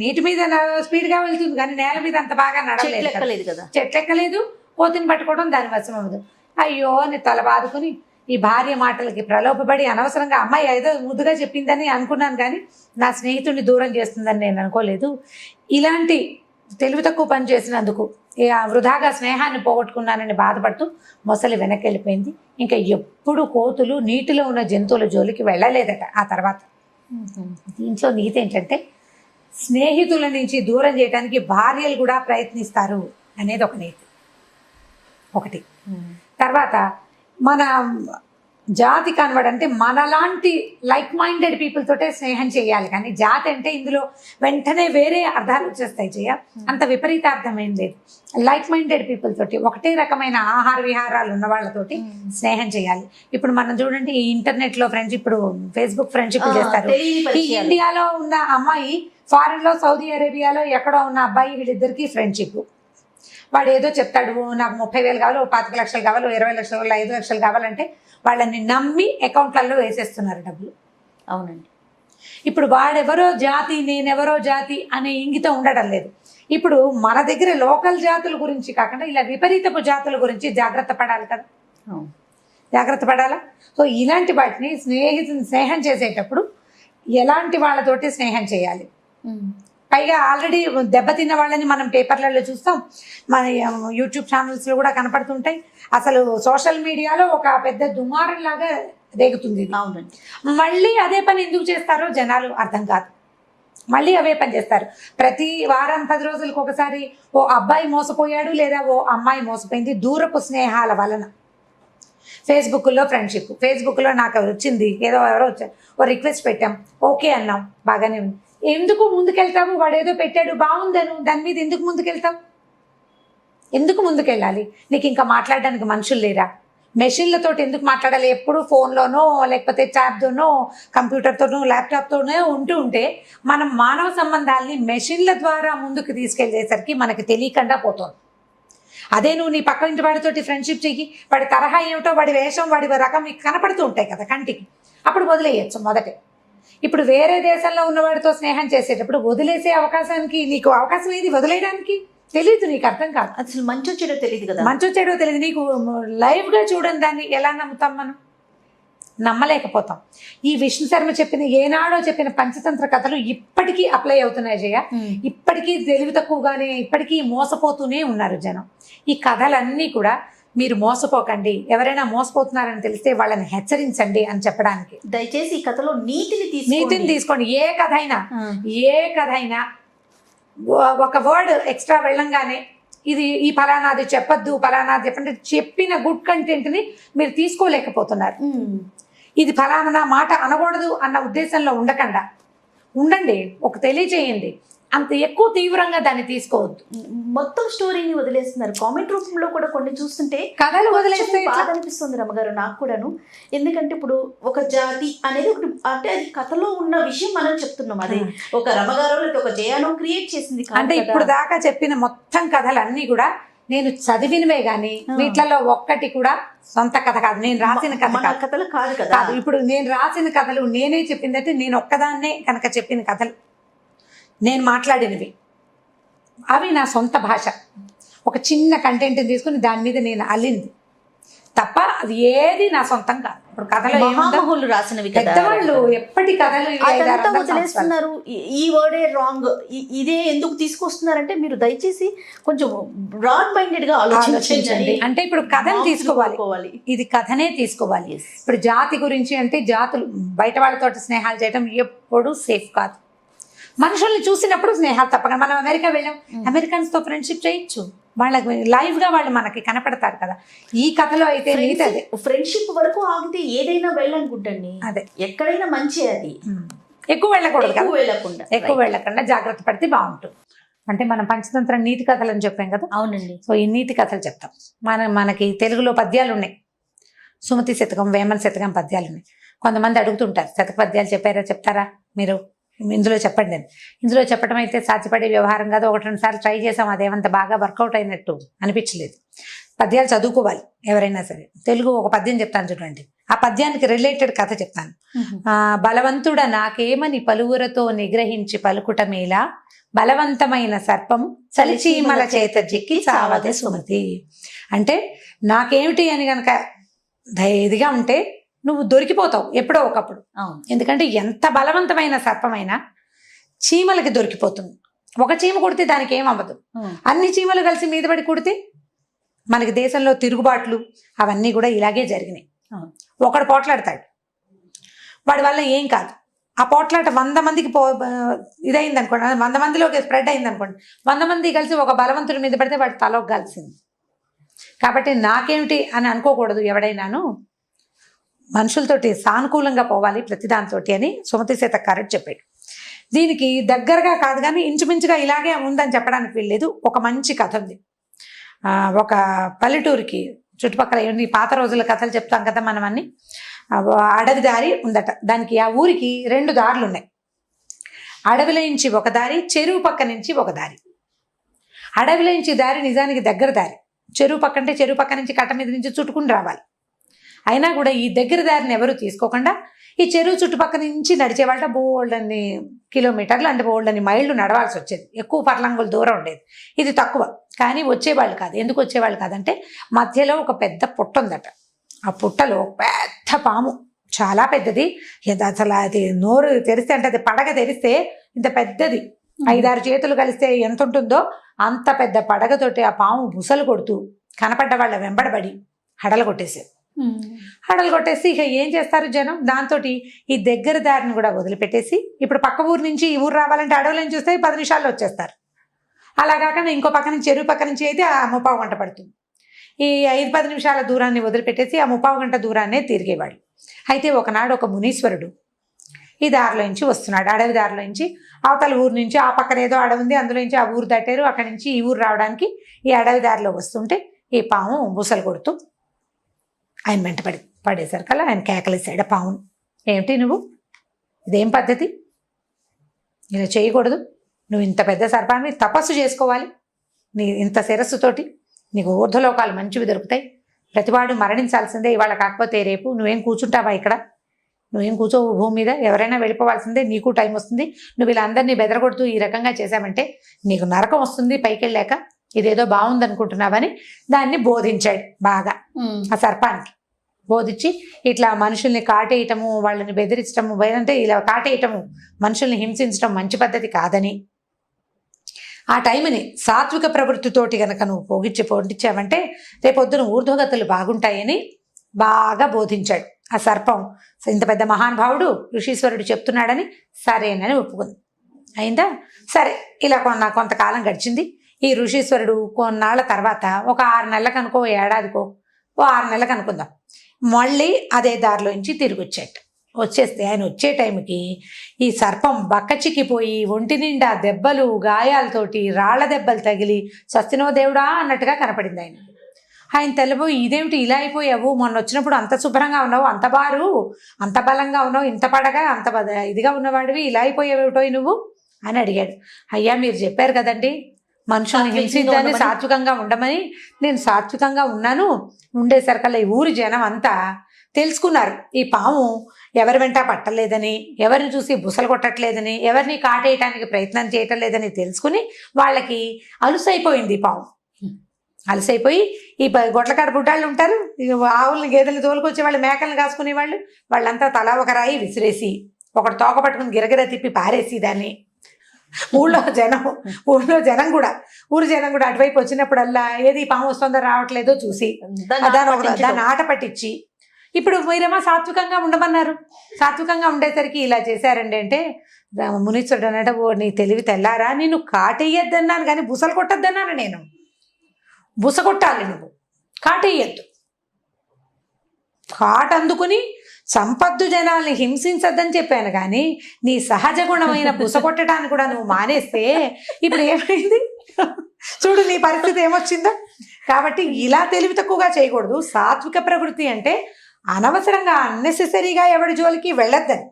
నీటి మీద స్పీడ్గా వెళ్తుంది కానీ నేల మీద అంత బాగా నడవలేదు కదా. చెట్లు ఎక్కలేదు, కోతిని పట్టుకోవడం దాని వశం అవ్వదు. అయ్యో అని తల బాదుకుని ఈ భార్య మాటలకి ప్రలోభపడి అనవసరంగా అమ్మాయి ఏదో ముద్దుగా చెప్పిందని అనుకున్నాను కానీ నా స్నేహితుడిని దూరం చేస్తుందని నేను అనుకోలేదు. ఇలాంటి తెలివి తక్కువ పని చేసినందుకు వృధాగా స్నేహాన్ని పోగొట్టుకున్నానని బాధపడుతూ మొసలి వెనక్కి వెళ్ళిపోయింది. ఇంకా ఎప్పుడు కోతులు నీటిలో ఉన్న జంతువుల జోలికి వెళ్ళలేదట ఆ తర్వాత. దీంట్లో నీతి ఏంటంటే స్నేహితుల నుంచి దూరం చేయడానికి భార్యలు కూడా ప్రయత్నిస్తారు అనేది ఒక నీతి ఒకటి. తర్వాత మన జాతి కన్వర్డ్ అంటే మనలాంటి లైక్ మైండెడ్ పీపుల్ తోటే స్నేహం చేయాలి. కానీ జాతి అంటే ఇందులో వెంటనే వేరే అర్థాలు వచ్చేస్తాయి. అంత విపరీత అర్థం ఏం లేదు. లైక్ మైండెడ్ పీపుల్ తోటి ఒకటే రకమైన ఆహార విహారాలు ఉన్న వాళ్ళతోటి స్నేహం చేయాలి. ఇప్పుడు మనం చూడండి ఈ ఇంటర్నెట్ లో ఫ్రెండ్షిప్, ఇప్పుడు ఫేస్బుక్ ఫ్రెండ్షిప్ చేస్తారు. ఈ ఇండియాలో ఉన్న అమ్మాయి ఫారెన్ లో సౌదీ అరేబియాలో ఎక్కడో ఉన్న అబ్బాయి, వీళ్ళిద్దరికి ఫ్రెండ్షిప్. వాడు ఏదో చెప్తాడు, నాకు 30,000 కావాలి, 25 లక్షలు కావాలి, 20 లక్షలు, 5 లక్షలు కావాలంటే వాళ్ళని నమ్మి అకౌంట్లలో వేసేస్తున్నారు డబ్బులు. అవునండి. ఇప్పుడు వాడెవరో జాతి నేనెవరో జాతి అనే ఇంగితం ఉండడం లేదు. ఇప్పుడు మన దగ్గర లోకల్ జాతుల గురించి కాకుండా ఇలా విపరీతపు జాతుల గురించి జాగ్రత్త పడాలి కదా, జాగ్రత్త పడాలా. సో ఇలాంటి వాటిని స్నేహం చేసేటప్పుడు ఎలాంటి వాళ్ళతోటి స్నేహం చేయాలి. పైగా ఆల్రెడీ దెబ్బతిన్న వాళ్ళని మనం పేపర్లలో చూస్తాం, మన యూట్యూబ్ ఛానల్స్లో కూడా కనపడుతుంటాయి. అసలు సోషల్ మీడియాలో ఒక పెద్ద దుమారం లాగా రేగుతుంది. అవునండి. మళ్ళీ అదే పని ఎందుకు చేస్తారో జనాలు అర్థం కాదు. మళ్ళీ అవే పని చేస్తారు. ప్రతి వారం 10 రోజులకు ఒకసారి ఓ అబ్బాయి మోసపోయాడు లేదా ఓ అమ్మాయి మోసపోయింది దూరపు స్నేహాల వలన. ఫేస్బుక్లో ఫ్రెండ్షిప్, ఫేస్బుక్లో నాకు వచ్చింది ఏదో ఎవరో వచ్చారు, ఓ రిక్వెస్ట్ పెట్టాం, ఓకే అన్నాం, బాగానే ఉంది. ఎందుకు ముందుకెళ్తావు, వాడు ఏదో పెట్టాడు బాగుందను దాని మీద ఎందుకు ముందుకెళ్తావు, ఎందుకు ముందుకెళ్ళాలి? నీకు ఇంకా మాట్లాడడానికి మనుషులు లేరా? మెషిన్లతో ఎందుకు మాట్లాడాలి? ఎప్పుడు ఫోన్లోనో లేకపోతే ట్యాబ్తోనో కంప్యూటర్తోనో ల్యాప్టాప్తోనో ఉంటే మనం మానవ సంబంధాలని మెషిన్ల ద్వారా ముందుకు తీసుకెళ్ళేసరికి మనకి తెలియకుండా పోతుంది. అదే నువ్వు నీ పక్క ఇంటి వాడితోటి ఫ్రెండ్షిప్ చెయ్యి, వాడి తరహా ఏమిటో, వాడి వేషం, వాడి రకం మీకు కనపడుతూ ఉంటాయి కదా కంటికి, అప్పుడు వదిలేయచ్చు మొదటే. ఇప్పుడు వేరే దేశంలో ఉన్నవాడితో స్నేహం చేసేటప్పుడు వదిలేసే అవకాశానికి నీకు అవకాశం ఏది వదిలేయడానికి తెలీదు, నీకు అర్థం కాదు. అసలు మంచో చెడో తెలియదు కదా, మంచో చెడో తెలియదు. నీకు లైవ్గా చూడని దాన్ని ఎలా నమ్ముతాం మనం? నమ్మలేకపోతాం. ఈ విష్ణు శర్మ చెప్పిన ఏనాడో చెప్పిన పంచతంత్ర కథలు ఇప్పటికీ అప్లై అవుతున్నాయి జయ. ఇప్పటికీ తెలివి తక్కువగానే ఇప్పటికీ మోసపోతూనే ఉన్నారు జనం. ఈ కథలన్నీ కూడా మీరు మోసపోకండి, ఎవరైనా మోసపోతున్నారని తెలిస్తే వాళ్ళని హెచ్చరించండి అని చెప్పడానికి. దయచేసి ఈ కథలో నీతిని తీసుకోండి. ఏ కథ అయినా ఒక వర్డ్ ఎక్స్ట్రా వెళ్ళంగానే ఇది ఈ ఫలానాది చెప్పద్దు, ఫలానాది చెప్పండి, చెప్పిన గుడ్ కంటెంట్ని మీరు తీసుకోలేకపోతున్నారు. ఇది ఫలానా మాట అనకూడదు అన్న ఉద్దేశంలో ఉండకుండా ఉండండి, ఒక తెలియజేయండి. అంత ఎక్కువ తీవ్రంగా దాన్ని తీసుకోవద్దు. మొత్తం స్టోరీని వదిలేస్తున్నారు. కామెంట్ రూపంలో కూడా కొన్ని చూస్తుంటే కథలు వదిలేస్తే బాధ అనిపిస్తుంది రమ్మగారు, నాకు కూడాను. ఎందుకంటే ఇప్పుడు ఒక జాతి అనేది ఒకటి అంటే అది కథలో ఉన్న విషయం మనం చెప్తున్నాం. అదే ఒక రమ్మగారు లేకపోతే ఒక జయానో క్రియేట్ చేసింది అంటే ఇప్పుడు దాకా చెప్పిన మొత్తం కథలన్నీ కూడా నేను చదివినవే గానీ వీటిలలో ఒక్కటి కూడా సొంత కథ కాదు, నేను రాసిన కథలు కాదు కదా. ఇప్పుడు నేను రాసిన కథలు నేనే చెప్పిందంటే నేను ఒక్కదాన్నే కనుక చెప్పిన కథలు, నేను మాట్లాడినవి, అవి నా సొంత భాష. ఒక చిన్న కంటెంట్ని తీసుకుని దాని మీద నేను అల్లింది తప్ప అది ఏది నా సొంతం కాదు. ఇప్పుడు కథలో ఏముందో, మహామహులు రాసినవి కదా పెద్దవాళ్ళు ఎప్పటి కథలు ఇవి 500 అదంతా సంవత్సరాలు. వదిలేస్తున్నారు. ఈ వర్డే రాంగ్, ఇదే ఎందుకు తీసుకొస్తున్నారంటే మీరు దయచేసి కొంచెం బ్రాడ్ మైండెడ్ గా ఆలోచించండి. ఆలోచించండి. అంటే ఇప్పుడు కథను తీసుకోవాలి, ఇది కథనే తీసుకోవాలి. ఇప్పుడు జాతి గురించి అంటే జాతులు బయట వాళ్ళతో స్నేహాలు చేయడం ఎప్పుడు సేఫ్ కాదు. మనుషుల్ని చూసినప్పుడు స్నేహాలు తప్పకుండా. మనం అమెరికా వెళ్ళాం, అమెరికన్స్ తో ఫ్రెండ్షిప్ చేయొచ్చు, వాళ్ళకి లైవ్ గా వాళ్ళు మనకి కనపడతారు కదా. ఈ కథలో అయితే నీతి అదే, ఫ్రెండ్షిప్ వరకు ఆగితే ఏదైనా వెళ్ళనుకుంటండి. అదే ఎక్కడైనా మంచి అది, ఎక్కువ వెళ్ళకూడదు కదా, ఎక్కువ వెళ్ళకుండా వెళ్ళకుండా జాగ్రత్త పడితే బాగుంటుంది. అంటే మనం పంచతంత్ర నీతి కథలు అని చెప్పాం కదా. అవునండి. సో ఈ నీతి కథలు చెప్తాం. మనకి తెలుగులో పద్యాలు ఉన్నాయి, సుమతి శతకం, వేమన శతకం పద్యాలు ఉన్నాయి. కొంతమంది అడుగుతుంటారు, శతక పద్యాలు చెప్తారా మీరు, ఇందులో చెప్పండి అని. ఇందులో చెప్పడం అయితే సాధ్యపడే వ్యవహారం కాదు. 1-2 సార్లు ట్రై చేసాం, అదేమంత బాగా వర్కౌట్ అయినట్టు అనిపించలేదు. పద్యాలు చదువుకోవాలి ఎవరైనా సరే. తెలుగు ఒక పద్యం చెప్తాను చూడండి, ఆ పద్యానికి రిలేటెడ్ కథ చెప్తాను. బలవంతుడ నాకేమని పలువురతో నిగ్రహించి పలుకుటమేలా, బలవంతమైన సర్పము చలిచీమల చేత జిక్కి చావదే సుమతి. అంటే నాకేమిటి అని కనుక ఇదిగా ఉంటే నువ్వు దొరికిపోతావు ఎప్పుడో ఒకప్పుడు. ఎందుకంటే ఎంత బలవంతమైన సర్పమైనా చీమలకి దొరికిపోతుంది. ఒక చీమ కుడితే దానికి ఏం అవ్వదు, అన్ని చీమలు కలిసి మీద పడి కుడితే మనకి దేశంలో తిరుగుబాట్లు అవన్నీ కూడా ఇలాగే జరిగినాయి. ఒకడు పోట్లాడతాడు, వాడి వల్ల ఏం కాదు. ఆ పోట్లాట 100 మందికి ఇదైంది అనుకోండి, 100 మందిలోకి స్ప్రెడ్ అయింది అనుకోండి, 100 మంది కలిసి ఒక బలవంతుడి మీద పడితే వాడి తలోకి కలిసింది. కాబట్టి నాకేమిటి అని అనుకోకూడదు ఎవడైనాను, మనుషులతోటి సానుకూలంగా పోవాలి ప్రతిదానితో అని సుమతి శతకారుడు చెప్పాడు. దీనికి దగ్గరగా కాదు కానీ ఇంచుమించుగా ఇలాగే ఉందని చెప్పడానికి వీల్లేదు. ఒక మంచి కథ ఉంది. ఒక పల్లెటూరికి చుట్టుపక్కల ఈ పాత రోజుల కథలు చెప్తాం కదా మనం అన్ని. అడవి దారి ఉందట, దానికి ఆ ఊరికి 2 దారులు ఉన్నాయి. అడవిలో నుంచి ఒక దారి, చెరువు పక్క నుంచి ఒక దారి. అడవిలో నుంచి దారి నిజానికి దగ్గర దారి, చెరువు పక్క అంటే చెరువు పక్క నుంచి కట్ట మీద నుంచి చుట్టుకుని రావాలి. అయినా కూడా ఈ దగ్గర దారిని ఎవరు తీసుకోకుండా ఈ చెరువు చుట్టుపక్కల నుంచి నడిచేవాళ్ళ బోల్డన్ని కిలోమీటర్లు అంటే బోల్డన్ని మైళ్ళు నడవాల్సి వచ్చేది. ఎక్కువ పర్లంగుల దూరం ఉండేది. ఇది తక్కువ, కానీ వచ్చేవాళ్ళు కాదు. ఎందుకు వచ్చేవాళ్ళు కాదంటే మధ్యలో ఒక పెద్ద పుట్ట ఉందట. ఆ పుట్టలో పెద్ద పాము, చాలా పెద్దది. అసలు అది నోరు తెరిస్తే అంటే అది పడగ తెరిస్తే ఇంత పెద్దది, 5-6 చేతులు కలిస్తే ఎంత ఉంటుందో అంత పెద్ద పడగతోటి ఆ పాము బుసలు కొడుతూ కనపడ్డ వాళ్ళ వెంబడబడి హడలు కొట్టేసేది. హడలు కొట్టేసి ఇక ఏం చేస్తారు జనం, దాంతో ఈ దగ్గర దారిని కూడా వదిలిపెట్టేసి ఇప్పుడు పక్క ఊరు నుంచి ఈ ఊరు రావాలంటే అడవుల నుంచి వస్తే 10 నిమిషాల్లో వచ్చేస్తారు. అలా కాకుండా ఇంకో పక్క నుంచి చెరువు పక్క నుంచి అయితే ఆ 30 గంట పడుతుంది. ఈ 5-10 నిమిషాల దూరాన్ని వదిలిపెట్టేసి ఆ 30 గంట దూరాన్నే తిరిగేవాడు. అయితే ఒకనాడు ఒక మునీశ్వరుడు ఈ దారిలో నుంచి వస్తున్నాడు, అడవి దారిలో నుంచి. అవతల ఊరు నుంచి ఆ పక్కన ఏదో అడవి ఉంది, అందులో నుంచి ఆ ఊరు దాటారు. అక్కడి నుంచి ఈ ఊరు రావడానికి ఈ అడవి దారిలో వస్తుంటే ఈ పాము బుసలు కొడుతూ ఆయన వెంట పడేసరికల్లా ఆయన కేకలేసాడు ఆ పామును. ఏమిటి నువ్వు, ఇదేం పద్ధతి, ఇలా చేయకూడదు, నువ్వు ఇంత పెద్ద సర్పాన్ని తపస్సు చేసుకోవాలి, నీ ఇంత శిరస్సుతోటి నీకు ఊర్ధ్వలోకాలు మంచివి దొరుకుతాయి, ప్రతివాడు మరణించాల్సిందే ఇవాళ కాకపోతే రేపు, నువ్వేం కూర్చుంటావా ఇక్కడ, నువ్వేం కూర్చోవు భూమి మీద, ఎవరైనా వెళ్ళిపోవాల్సిందే, నీకు టైం వస్తుంది, నువ్వు ఇలా అందరినీ బెదరగొడుతూ ఈ రకంగా చేశామంటే నీకు నరకం వస్తుంది పైకి వెళ్ళాక, ఇదేదో బాగుందనుకుంటున్నావని దాన్ని బోధించాడు బాగా. ఆ సర్పానికి బోధించి ఇట్లా మనుషుల్ని కాటేయటము, వాళ్ళని బెదిరించటము, అంటే ఇలా కాటేయటము, మనుషుల్ని హింసించడం మంచి పద్ధతి కాదని, ఆ టైంని సాత్విక ప్రవృత్తితోటి కనుక నువ్వు పొందించావంటే రేపొద్దున ఊర్ధ్వగతులు బాగుంటాయని బాగా బోధించాడు. ఆ సర్పం ఇంత పెద్ద మహానుభావుడు ఋషీశ్వరుడు చెప్తున్నాడని సరేనని ఒప్పుకుంది. అయిందా, సరే ఇలా కొంతకాలం గడిచింది. ఈ ఋషీశ్వరుడు కొన్నాళ్ళ తర్వాత ఒక 6 నెలలకు అనుకో, ఏడాదికో, 6 నెలలకు అనుకుందాం, మళ్ళీ అదే దారిలో నుంచి తిరిగి వచ్చేస్తే ఆయన వచ్చే టైంకి ఈ సర్పం బక్కచిక్కిపోయి ఒంటి నిండా దెబ్బలు, గాయాలతోటి, రాళ్ల దెబ్బలు తగిలి సస్తినో దేవుడా అన్నట్టుగా కనపడింది ఆయన. ఆయన తెల్లబోయి ఇదేమిటి ఇలా అయిపోయావు, మొన్న వచ్చినప్పుడు అంత శుభ్రంగా ఉన్నావు, అంత బారు, అంత బలంగా ఉన్నావు, ఇంత పడగా అంత ఇదిగా ఉన్నవాడివి, ఇలా అయిపోయావేమిటో నువ్వు అని అడిగాడు. అయ్యా మీరు చెప్పారు కదండి మనుషుల్ని హింసించని సాత్వికంగా ఉండమని, నేను సాత్వికంగా ఉన్నాను. ఉండేసరికల్లా ఈ ఊరి జనం అంతా తెలుసుకున్నారు ఈ పాము ఎవరి వెంట పట్టలేదని, ఎవరిని చూసి బుసలు కొట్టట్లేదని, ఎవరిని కాటేయటానికి ప్రయత్నం చేయటం లేదని తెలుసుకుని వాళ్ళకి అలుసైపోయింది పాము. అలసైపోయి ఈ గొడ్లకాడ బుడ్డాళ్ళు ఉంటారు, ఇక ఆవుల్ని గేదెల్ని తోలుకొచ్చే వాళ్ళు, మేకల్ని కాసుకునే వాళ్ళు, వాళ్ళంతా తలా ఒక రాయి విసిరేసి ఒకటి తోక పట్టుకుని గిరగిర తిప్పి పారేసి దాన్ని ఊళ్ళో జనం కూడా ఊరి జనం కూడా అటువైపు వచ్చినప్పుడల్లా ఏది పాము వస్తుందో రావట్లేదో చూసి దాన్ని ఆట పట్టించి, ఇప్పుడు మీరేమో సాత్వికంగా ఉండమన్నారు, సాత్వికంగా ఉండేసరికి ఇలా చేశారండి అంటే మునీశ్వరుడు అన్నట, ఓ నీ తెలివి తెల్లారా, నేను కాటేయద్దన్నాను కానీ బుసలు కొట్టద్దన్నాను. నేను బుస కొట్టాలి, నువ్వు కాటేయద్దు, కాట అందుకుని సంపద్దు జనాల్ని హింసించద్దని చెప్పాను కానీ నీ సహజ గుణమైన బుస కొట్టడానికి కూడా నువ్వు మానేస్తే ఇప్పుడు ఏమైంది చూడు నీ పరిస్థితి ఏమొచ్చిందో. కాబట్టి ఇలా తెలివి తక్కువగా చేయకూడదు. సాత్విక ప్రవృత్తి అంటే అనవసరంగా అన్నెసెసరీగా ఎవడి జోలికి వెళ్ళొద్దని,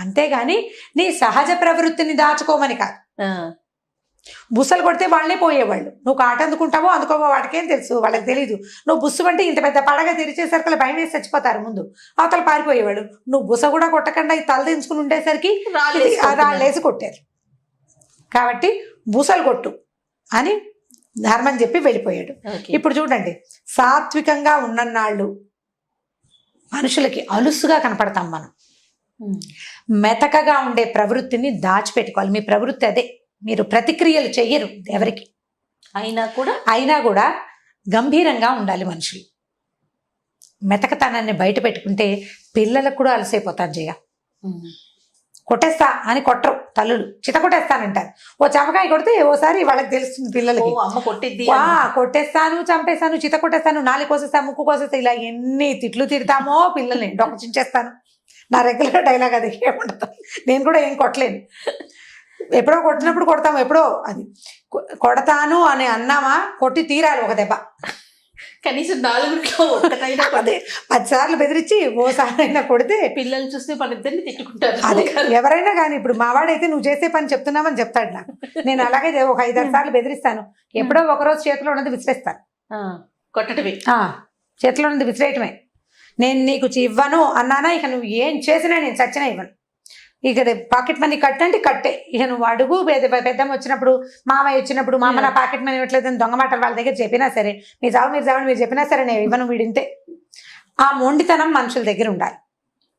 అంతేగాని నీ సహజ ప్రవృత్తిని దాచుకోమని కాదు. బుస్సలు కొడితే వాళ్ళే పోయేవాళ్ళు, నువ్వు కాట అందుకుంటావో అందుకోవో వాటికేం తెలుసు, వాళ్ళకి తెలీదు. నువ్వు బుస్సు అంటే ఇంత పెద్ద పడగ తెరిచేసరికి భయం వేసి చచ్చిపోతారు ముందు, అవతల పారిపోయేవాడు. నువ్వు బుస కూడా కొట్టకుండా ఈ తల దించుకుని ఉండేసరికి రాళ్ళేసి కొట్టారు. కాబట్టి బుసలు కొట్టు అని ధర్మం చెప్పి వెళ్ళిపోయాడు. ఇప్పుడు చూడండి, సాత్వికంగా ఉన్నన్నాళ్ళు మనుషులకి అలుసుగా కనపడతాం మనం. మెతకగా ఉండే ప్రవృత్తిని దాచిపెట్టుకోవాలి. మీ ప్రవృత్తి అదే, మీరు ప్రతిక్రియలు చెయ్యరు ఎవరికి అయినా కూడా గంభీరంగా ఉండాలి మనుషులు. మెతకతనాన్ని బయట పెట్టుకుంటే పిల్లలకు కూడా అలసైపోతాను. జయ కొట్టేస్తా అని కొట్టరు తల్లులు, చిత కొట్టేస్తానంటారు. ఓ చమకాయ కొడితే ఓసారి వాళ్ళకి తెలుస్తుంది పిల్లలకి, కొట్టేస్తాను, చంపేస్తాను, చిత కొట్టేస్తాను, నాలి కోసేస్తా, ముక్కు కోసేస్తా, ఇలా ఎన్ని తిట్లు తిడతామో పిల్లల్ని. డొక్క చించేస్తాను, నా రెగ్యులర్ డైలాగ్ అది. ఏముండదు, నేను కూడా ఏం కొట్టలేను. ఎప్పుడో కొట్టినప్పుడు కొడతాము, ఎప్పుడో అది కొడతాను అని అన్నామా కొట్టి తీరాలి ఒక దెబ్బ, కనీసం 4 అదే 10 సార్లు బెదిరించి ఓసారి అయినా కొడితే పిల్లలు చూస్తే మన ఇద్దరిని తిట్టుకుంటారు. అదే ఎవరైనా కానీ, ఇప్పుడు మావాడైతే నువ్వు చేసే పని చెప్తున్నామని చెప్తాడు నాకు. నేను అలాగే ఒక 5-6 సార్లు బెదిరిస్తాను. ఎప్పుడో ఒకరోజు చేతిలో ఉన్నది విసిరేస్తాను. కొట్టటమే, చేతిలో ఉన్నది విసిరేయటమే. నేను నీకు ఇవ్వను అన్నానా, ఇక నువ్వు ఏం చేసినా నేను చచ్చినా ఇవ్వను. ఇక పాకెట్ మనీ కట్టంటే కట్టే. ఇక నువ్వు అడుగు, పెద్దమ్మ వచ్చినప్పుడు, మామయ్య వచ్చినప్పుడు, మా అమ్మ నా పాకెట్ మనీ ఇవ్వట్లేదని దొంగ మాటలు వాళ్ళ దగ్గర చెప్పినా సరే, మీరు చావండి మీరు చెప్పినా సరే నేను ఇవ్వను, వీడింతే. ఆ మొండితనం మనుషుల దగ్గర ఉండాలి,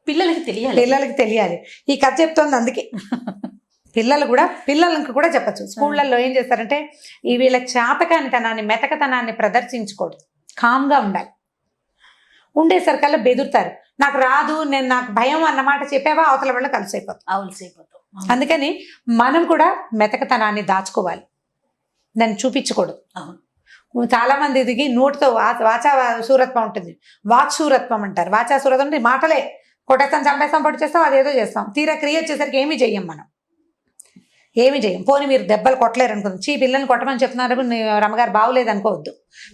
పిల్లలకి తెలియాలి. ఈ కథ చెప్తోంది అందుకే. పిల్లలకు కూడా చెప్పచ్చు. స్కూళ్ళల్లో ఏం చేస్తారంటే, ఈ వీళ్ళ చాతకానితనాన్ని, మెతకతనాన్ని ప్రదర్శించకూడదు, కామ్గా ఉండాలి. ఉండేసరికల్లా బెదురుతారు, నాకు రాదు, నాకు భయం అన్నమాట చెప్పావా అవతల వల్ల అలసైపోతాం. అందుకని మనం కూడా మెతకతనాన్ని దాచుకోవాలి, దాన్ని చూపించకూడదు. చాలా మంది దిగి నోటితో వాచా శూరత్వం ఉంటుంది, వాక్ శూరత్వం అంటారు. వాచా శూరత్వం అంటే మాటలే, కొట్టేస్తాం, చంపేస్తాం, పొడి చేస్తాం, అదేదో చేస్తాం. తీరా క్రియ వచ్చేసరికి ఏమీ చెయ్యం మనం, ఏమి చేయం. పోనీ మీరు దెబ్బలు కొట్టలేరు అనుకుంది, పిల్లల్ని కొట్టమని చెప్తున్నారు, రమ్మగారు బాగోలేదు అనుకోవద్దు,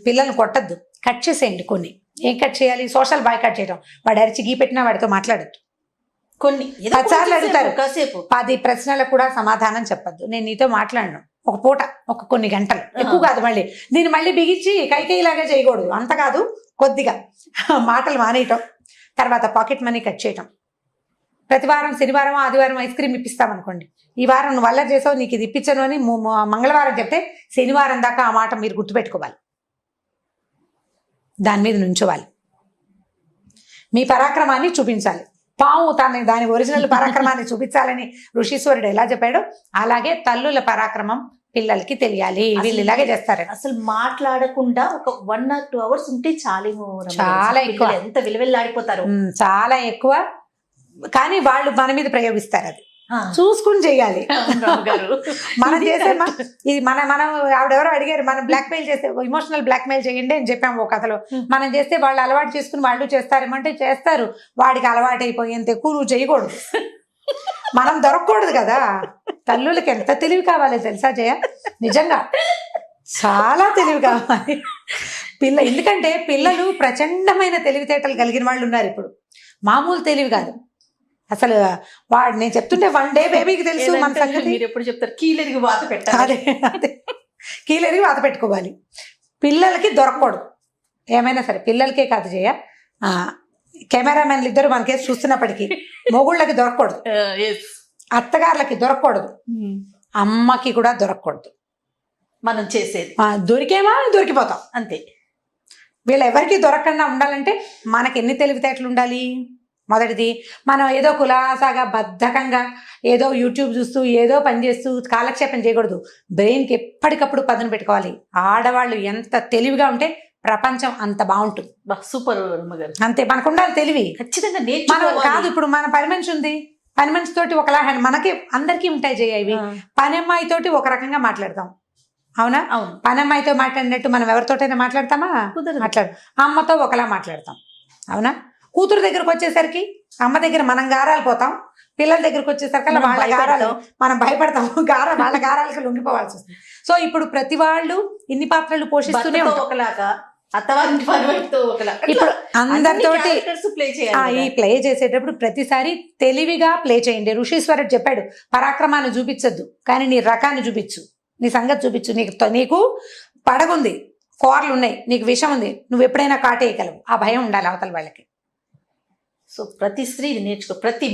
పిల్లల్ని కొట్టద్దు, కట్ చేసేయండి. కొన్ని ఏం కట్ చేయాలి, సోషల్ బాయ్ కట్ చేయడం. వాడు అరిచి గీ పెట్టినా వాడితో మాట్లాడద్దు. కొన్ని 10 సార్లు అడుగుతారు, 10 ప్రశ్నలకు కూడా సమాధానం చెప్పద్దు. నేను నీతో మాట్లాడను ఒక పూట, కొన్ని గంటలు, ఎక్కువ కాదు. దీన్ని మళ్ళీ బిగించి కైకేయిలాగా చేయకూడదు, అంత కాదు, కొద్దిగా మాటలు మానేయటం. తర్వాత పాకెట్ మనీ కట్ చేయటం. ప్రతి వారం శనివారం ఆదివారం ఐస్ క్రీమ్ ఇప్పిస్తామనుకోండి, ఈ వారం నువ్వు వల్ల చేసావు, నీకు ఇది ఇప్పించను అని మంగళవారం చెప్తే శనివారం దాకా ఆ మాట మీరు గుర్తుపెట్టుకోవాలి, దాని మీద నుంచోవాలి. మీ పరాక్రమాన్ని చూపించాలి. పాము దాని ఒరిజినల్ పరాక్రమాన్ని చూపించాలని ఋషీశ్వరుడు ఎలా చెప్పాడో అలాగే తల్లుల పరాక్రమం పిల్లలకి తెలియాలి. వీళ్ళు ఇలాగే చేస్తారు. అసలు మాట్లాడకుండా ఒక 1 or 2 hours ఉంటే చాలా ఎక్కువ, ఎంత విలువెల్లాడిపోతారు, చాలా ఎక్కువ. కానీ వాళ్ళు మన మీద ప్రయోగిస్తారు, అది చూసుకుని చెయ్యాలి. మనం చేసే ఇది మనం ఆవిడెవరో అడిగారు, మనం బ్లాక్ మెయిల్ చేస్తే ఇమోషనల్ బ్లాక్ మెయిల్ చేయండి అని చెప్పాము ఒక కథలో. మనం చేస్తే వాళ్ళు అలవాటు చేసుకుని వాళ్ళు చేస్తారేమంటే చేస్తారు. వాడికి అలవాటు అయిపోయేంత ఎక్కువ నువ్వు చేయకూడదు, మనం దొరకకూడదు కదా. తల్లులకి ఎంత తెలివి కావాలి తెలుసా జయ, నిజంగా చాలా తెలివి కావాలి ఎందుకంటే పిల్లలు ప్రచండమైన తెలివితేటలు కలిగిన వాళ్ళు ఉన్నారు ఇప్పుడు, మామూలు తెలివి కాదు అసలు. నేను చెప్తుంటే 1 day బేబీకి తెలుసు మన సంగతి. మీరు ఎప్పుడు చెప్తారు, కీలెరిగి వాత పెట్టాలి. అదే కీలెరిగి వాత పెట్టుకోవాలి. పిల్లలకి దొరకకూడదు, ఏమైనా సరే. పిల్లలకే కాదు జయ, కెమెరామెన్లు ఇద్దరు మనకేసి చూస్తున్నప్పటికీ మొగుళ్ళకి దొరకకూడదు, అత్తగారులకి దొరకకూడదు, అమ్మకి కూడా దొరకకూడదు. మనం చేసేది దొరికేమా దొరికిపోతాం అంతే. వీళ్ళు ఎవరికి దొరకకుండా ఉండాలంటే మనకి ఎన్ని తెలివితేటలు ఉండాలి? మొదటిది, మనం ఏదో కులాసాగా బద్ధకంగా ఏదో యూట్యూబ్ చూస్తూ ఏదో పని చేస్తూ కాలక్షేపం చేయకూడదు. బ్రెయిన్కి ఎప్పటికప్పుడు పదును పెట్టుకోవాలి. ఆడవాళ్ళు ఎంత తెలివిగా ఉంటే ప్రపంచం అంత బాగుంటుంది. సూపర్ రమ్మగారు. అంతే, మనకు ఉండాలి తెలివి. ఖచ్చితంగా మనం నేర్చుకోవాలి. కాదు, ఇప్పుడు మన పని మనిషి ఉంది, పని మనిషి తోటి ఒకలా మనకి అందరికీ ఉంటాయి జయ ఇవి. పని అమ్మాయి తోటి ఒక రకంగా మాట్లాడతాం, అవునా? అవును. పని అమ్మాయితో మాట్లాడినట్టు మనం ఎవరితోటైనా మాట్లాడతామా? మాట్లాడు. అమ్మతో ఒకలా మాట్లాడతాం, అవునా? కూతురు దగ్గరకు వచ్చేసరికి అమ్మ దగ్గర మనం గారాలు పోతాం, పిల్లల దగ్గరకు వచ్చేసరికి వాళ్ళ గారాలు మనం భయపడతాం, వాళ్ళ గారాలకి లొంగిపోవాల్సి వస్తుంది. సో ఇప్పుడు ప్రతి వాళ్ళు ఇన్ని పాత్రలు పోషిస్తూనే ఒకలాగా, అత్తవారింటి పనితో ఒకలాగా, ఇప్పుడు అందరితోటి ప్లే ఈ ప్లే చేసేటప్పుడు ప్రతిసారి తెలివిగా ప్లే చేయండి. ఋషీశ్వరుడు చెప్పాడు, పరాక్రమాన్ని చూపించద్దు కానీ నీ రకాన్ని చూపించు, నీ సంగతి చూపించు. నీకు పడగుంది, కోర్లు ఉన్నాయి, నీకు విషం ఉంది, నువ్వు ఎప్పుడైనా కాటేయగలవు. ఆ భయం ఉండాలి అవతల వాళ్ళకి. సో ప్రతి స్త్రీ నేర్చుకో, ప్రతి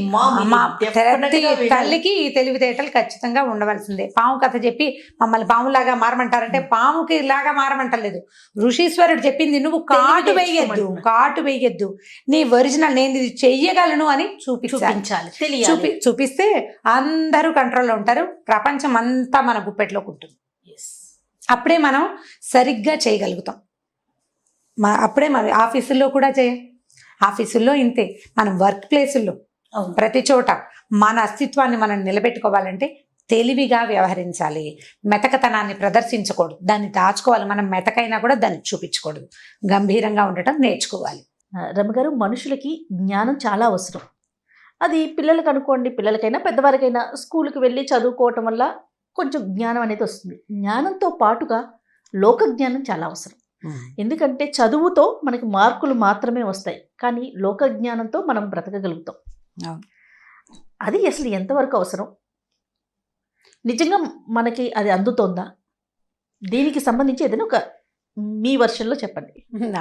ప్రతి తల్లికి ఈ తెలివితేటలు ఖచ్చితంగా ఉండవలసిందే. పాము కథ చెప్పి మమ్మల్ని పాములాగా మారమంటారంటే పాముకి లాగా మారమంటలేదు. ఋషీశ్వరుడు చెప్పింది నువ్వు కాటు వేయద్దు, నీ ఒరిజినల్ నేను ఇది చెయ్యగలను అని చూపించాలి. చూపిస్తే అందరూ కంట్రోల్లో ఉంటారు, ప్రపంచం అంతా మన గుప్పెట్లోకి ఉంటుంది. అప్పుడే మనం సరిగ్గా చేయగలుగుతాం. అప్పుడే మన ఆఫీసుల్లో కూడా ఆఫీసుల్లో ఇంతే, మనం వర్క్ ప్లేసుల్లో ప్రతి చోట మన అస్తిత్వాన్ని మనం నిలబెట్టుకోవాలంటే తెలివిగా వ్యవహరించాలి. మెతకతనాన్ని ప్రదర్శించకూడదు, దాన్ని దాచుకోవాలి. మనం మెతకైనా కూడా దాన్ని చూపించకూడదు, గంభీరంగా ఉండటం నేర్చుకోవాలి. రమ్మగారు, మనుషులకి జ్ఞానం చాలా అవసరం. అది పిల్లలకు అనుకోండి, పిల్లలకైనా పెద్దవారికైనా స్కూల్కి వెళ్ళి చదువుకోవటం వల్ల కొంచెం జ్ఞానం అనేది వస్తుంది. జ్ఞానంతో పాటుగా లోక జ్ఞానం చాలా అవసరం. ఎందుకంటే చదువుతో మనకి మార్కులు మాత్రమే వస్తాయి, కానీ లోక జ్ఞానంతో మనం బ్రతకగలుగుతాం. అది అసలు ఎంతవరకు అవసరం? నిజంగా మనకి అది అందుతోందా? దీనికి సంబంధించి ఏదైనా ఒక మీ వర్షన్లో చెప్పండి.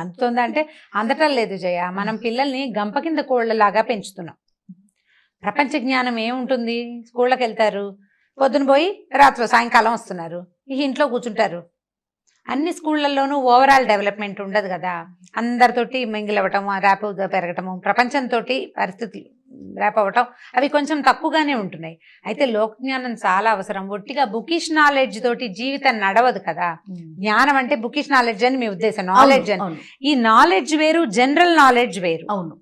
అందుతోందా అంటే అందటం లేదు జయ. మనం పిల్లల్ని గంప కింద కోళ్ళలాగా పెంచుతున్నాం. ప్రపంచ జ్ఞానం ఏముంటుంది? స్కూళ్ళకి వెళ్తారు, పొద్దున పోయి రాత్రి సాయంకాలం వస్తున్నారు, ఈ ఇంట్లో కూర్చుంటారు. అన్ని స్కూళ్ళల్లోనూ ఓవరాల్ డెవలప్మెంట్ ఉండదు కదా. అందరితోటి మింగిల్ అవ్వటం, ర్యాప్ పెరగటము, ప్రపంచంతో పరిస్థితులు ర్యాప్ అవ్వటం అవి కొంచెం తక్కువగానే ఉంటున్నాయి. అయితే లోక జ్ఞానం చాలా అవసరం. ఒట్టిగా బుకిష్ నాలెడ్జ్ తోటి జీవితం నడవదు కదా. జ్ఞానం అంటే బుకిష్ నాలెడ్జ్ అని మీ ఉద్దేశం, నాలెడ్జ్ అని. ఈ నాలెడ్జ్ వేరు, జనరల్ నాలెడ్జ్ వేరు. అవును,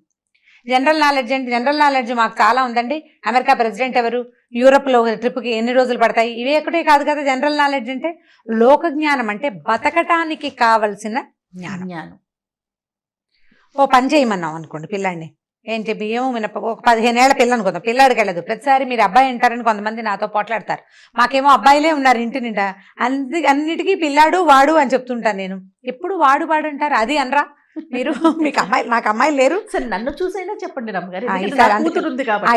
జనరల్ నాలెడ్జ్ అంటే జనరల్ నాలెడ్జ్ మాకు చాలా ఉందండి. అమెరికా ప్రెసిడెంట్ ఎవరు, యూరోప్లో ట్రిప్కి ఎన్ని రోజులు పడతాయి, ఇవే ఒకటే కాదు కదా జనరల్ నాలెడ్జ్ అంటే. లోక జ్ఞానం అంటే బతకటానికి కావలసిన జ్ఞానం. ఓ పని చేయమన్నాం అనుకోండి పిల్లాడిని, ఏంటి బియ్యం మినప, ఒక 15 ఏళ్ల పిల్ల అనుకుందాం, పిల్లాడికి వెళ్ళదు. ప్రతిసారి మీరు అబ్బాయి అంటారని కొంతమంది నాతో పోట్లాడతారు. మాకేమో అబ్బాయిలే ఉన్నారు ఇంటి నిండా, అన్నిటికీ పిల్లాడు వాడు అని చెప్తుంటాను నేను. ఎప్పుడు వాడు అంటారు, అది అనరా మీరు? మీకు అమ్మాయి, నాకు అమ్మాయిలు లేరు. సరే నన్ను చూసైనా చెప్పండి రమ్మగారు.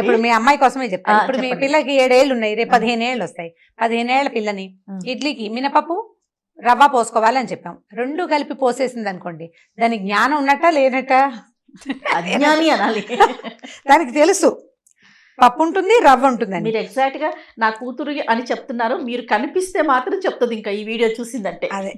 ఇప్పుడు మీ అమ్మాయి కోసమే చెప్తాను. ఇప్పుడు మీ పిల్లకి 7 ఏళ్ళు ఉన్నాయి, రేపు 15 ఏళ్ళు వస్తాయి. 15 ఏళ్ల పిల్లని ఇడ్లీకి మినపప్పు రవ్వ పోసుకోవాలని చెప్పాం. 2 కలిపి పోసేసింది అనుకోండి, దానికి జ్ఞానం ఉన్నట్ట లేనట్ట? అజ్ఞాని అనాలి. దానికి తెలుసు పప్పు ఉంటుంది, రవ్వ ఉంటుందని. మీరు ఎగ్జాక్ట్ గా నా కూతురు అని చెప్తున్నారు, మీరు కనిపిస్తే మాత్రం చెప్తుంది ఇంకా ఈ వీడియో చూసిందంటే. అదే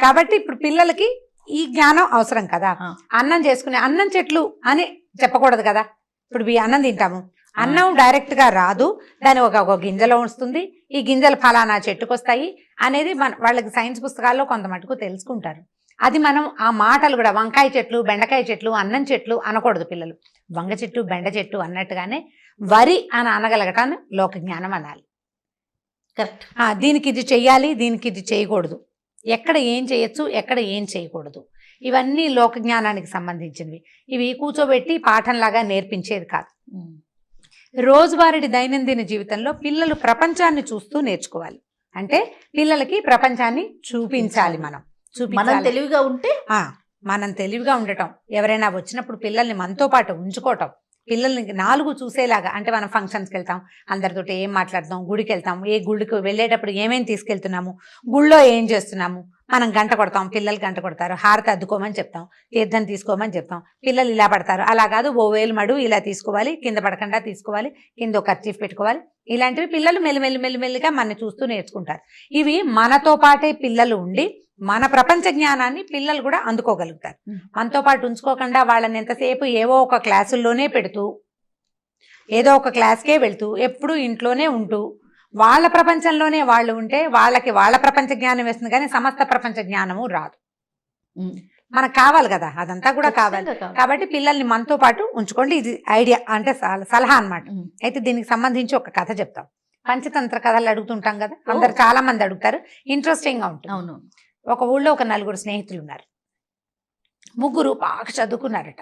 కాబట్టి ఇప్పుడు పిల్లలకి ఈ జ్ఞానం అవసరం కదా. అన్నం చేసుకునే, అన్నం చెట్లు అని చెప్పకూడదు కదా. ఇప్పుడు అన్నం తింటాము, అన్నం డైరెక్ట్ గా రాదు, దాని ఒక గింజలో వస్తుంది, ఈ గింజలు ఫలానా చెట్టుకు వస్తాయి అనేది వాళ్ళకి సైన్స్ పుస్తకాల్లో కొంత మటుకు తెలుసుకుంటారు. అది మనం ఆ మాటలు కూడా వంకాయ చెట్లు, బెండకాయ చెట్లు, అన్నం చెట్లు అనకూడదు. పిల్లలు వంగ చెట్టు, బెండ చెట్టు అన్నట్టుగానే వరి అని అనగలగటాన్ని లోక జ్ఞానం అనాలి. కరెక్ట్. దీనికి ఇది చెయ్యాలి, దీనికి ఇది చేయకూడదు, ఎక్కడ ఏం చేయొచ్చు, ఎక్కడ ఏం చేయకూడదు, ఇవన్నీ లోక జ్ఞానానికి సంబంధించినవి. ఇవి కూర్చోబెట్టి పాఠంలాగా నేర్పించేది కాదు. రోజువారీ దైనందిన జీవితంలో పిల్లలు ప్రపంచాన్ని చూస్తూ నేర్చుకోవాలి. అంటే పిల్లలకి ప్రపంచాన్ని చూపించాలి. మనం తెలివిగా ఉంటే, మనం తెలివిగా ఉండటం, ఎవరైనా వచ్చినప్పుడు పిల్లల్ని మనతో పాటు ఉంచుకోవటం, పిల్లల్ని 4 చూసేలాగా. అంటే మనం ఫంక్షన్స్కి వెళ్తాం, అందరితో ఏం మాట్లాడతాం, గుడికి వెళ్తాం, ఏ గుడికి వెళ్ళేటప్పుడు ఏమేమి తీసుకెళ్తున్నాము, గుళ్ళో ఏం చేస్తున్నాము, మనం గంట కొడతాం, పిల్లలు గంట కొడతారు, హారతి అద్దుకోమని చెప్తాం, తీర్థం తీసుకోమని చెప్తాం, పిల్లలు ఇలా పడతారు. అలా కాదు, 1000 మడు ఇలా తీసుకోవాలి, కింద పడకుండా తీసుకోవాలి, కింద ఒక కర్చీఫ్ పెట్టుకోవాలి, ఇలాంటివి పిల్లలు మెల్లిమెల్లిగా మన చూస్తూ నేర్చుకుంటారు. ఇవి మనతో పాటే పిల్లలు ఉండి మన ప్రపంచ జ్ఞానాన్ని పిల్లలు కూడా అందుకోగలుగుతారు. మనతో పాటు ఉంచుకోకుండా వాళ్ళని ఎంతసేపు ఏవో ఒక క్లాసుల్లోనే పెడుతూ ఏదో ఒక క్లాస్కే వెళ్తూ ఎప్పుడూ ఇంట్లోనే ఉంటూ వాళ్ళ ప్రపంచంలోనే వాళ్ళు ఉంటే వాళ్ళకి వాళ్ళ ప్రపంచ జ్ఞానం వేస్తుంది, కానీ సమస్త ప్రపంచ జ్ఞానము రాదు. మనకు కావాలి కదా, అదంతా కూడా కావాలి. కాబట్టి పిల్లల్ని మనతో పాటు ఉంచుకోండి. ఇది ఐడియా అంటే సలహా అన్నమాట. అయితే దీనికి సంబంధించి ఒక కథ చెప్తాం. పంచతంత్ర కథలు అడుగుతుంటాం కదా, అందరు చాలా మంది అడుగుతారు, ఇంట్రెస్టింగ్ గా ఉంటుంది. అవును. ఒక ఊళ్ళో ఒక 4 స్నేహితులు ఉన్నారు. 3 బాగా చదువుకున్నారట.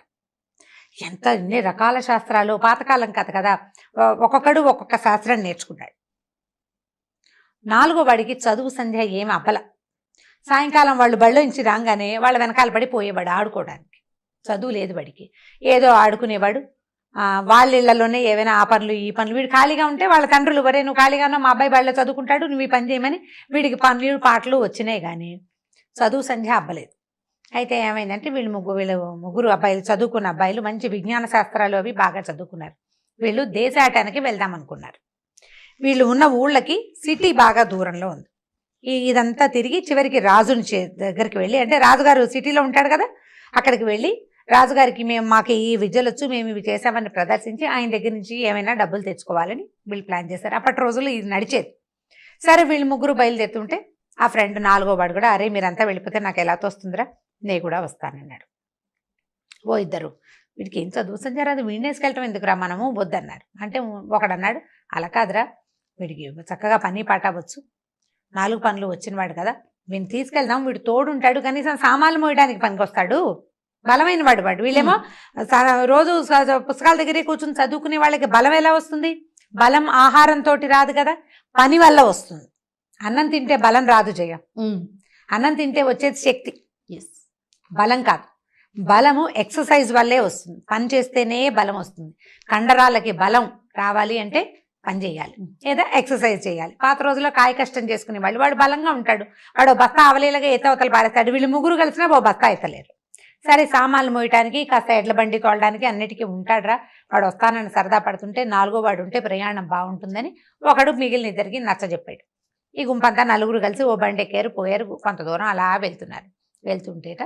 ఎన్ని రకాల శాస్త్రాలు, పాతకాలం కథ కదా, ఒక్కొక్కడు ఒక్కొక్క శాస్త్రం నేర్చుకున్నాడు. 4వ వాడికి చదువు సంధ్య ఏమి అబ్బల. సాయంకాలం వాళ్ళు బళ్ళో నుంచి రాగానే వాళ్ళ వెనకాల పడి పోయేవాడు ఆడుకోవడానికి. చదువు లేదు వాడికి, ఏదో ఆడుకునేవాడు. వాళ్ళ ఇళ్లలోనే ఏవైనా ఆ పనులు ఈ పనులు. వీడు ఖాళీగా ఉంటే వాళ్ళ తండ్రులు, వరే నువ్వు ఖాళీగానో మా అబ్బాయి బళ్ళో చదువుకుంటాడు, నువ్వు ఈ పని చేయమని వీడికి పనులు పాటలు వచ్చినాయి, కానీ చదువు సంధ్య అబ్బలేదు. అయితే ఏమైందంటే వీళ్ళు ముగ్గురు అబ్బాయిలు, చదువుకున్న అబ్బాయిలు, మంచి విజ్ఞాన శాస్త్రాలు అవి బాగా చదువుకున్నారు. వీళ్ళు దేశాటానికి వెళ్దాం అనుకున్నారు. వీళ్ళు ఉన్న ఊళ్ళకి సిటీ బాగా దూరంలో ఉంది. ఇదంతా తిరిగి చివరికి రాజుని దగ్గరికి వెళ్ళి, అంటే రాజుగారు సిటీలో ఉంటాడు కదా, అక్కడికి వెళ్ళి రాజుగారికి మాకు ఈ విద్యలు వచ్చు, మేము ఇవి చేసామని ప్రదర్శించి ఆయన దగ్గర నుంచి ఏమైనా డబ్బులు తెచ్చుకోవాలని వీళ్ళు ప్లాన్ చేశారు. అప్పటి రోజుల్లో ఇది నడిచేది. సరే వీళ్ళు 3 బయలుదేరుతుంటే ఆ ఫ్రెండ్ 4వ వాడు కూడా, అరే మీరంతా వెళ్ళిపోతే నాకు ఎలా తోస్తుందిరా, నేను కూడా వస్తానన్నాడు. ఇద్దరు వీడికి ఏం చదువు సంజారాదు, వీడినేసుకెళ్ళటం ఎందుకురా, మనము వద్దన్నారు. అంటే ఒకడన్నాడు, అలా కాదురా, వీడికి చక్కగా పని పాట వచ్చు, 4 పనులు వచ్చిన వాడు కదా, వీడిని తీసుకెళ్దాం, వీడు తోడుంటాడు, కనీసం సామాన్లు మోయడానికి పనికొస్తాడు, బలమైన వాడు. వీళ్ళేమో రోజు పుస్తకాల దగ్గరే కూర్చుని చదువుకునే వాళ్ళకి బలం ఎలా వస్తుంది? బలం ఆహారంతో రాదు కదా, పని వల్ల వస్తుంది. అన్నం తింటే బలం రాదు జయ, అన్నం తింటే వచ్చేది శక్తి, బలం కాదు. బలము ఎక్సర్సైజ్ వల్లే వస్తుంది, పని చేస్తేనే బలం వస్తుంది. కండరాలకి బలం రావాలి అంటే పని చేయాలి లేదా ఎక్సర్సైజ్ చేయాలి. పాత రోజుల్లో కాయ కష్టం చేసుకునే వాడు బలంగా ఉంటాడు, వాడు బస్తా అవలేలాగా అవతల పారేస్తాడు. వీళ్ళు 3 కలిసినా ఓ బస్తా ఎత్తలేరు. సరే సామాన్లు మోయటానికి కాస్త ఎడ్ల బండి తోలడానికి అన్నిటికీ ఉంటాడురా, వాడు వస్తానని సరదా పడుతుంటే 4వ వాడు ఉంటే ప్రయాణం బాగుంటుందని ఒకడు మిగిలిన ఇద్దరికి నచ్చజెప్పాడు. ఈ గుంపంతా 4 కలిసి ఓ బండి ఎక్కారు, పోయారు. కొంత దూరం అలా వెళ్తుంటేట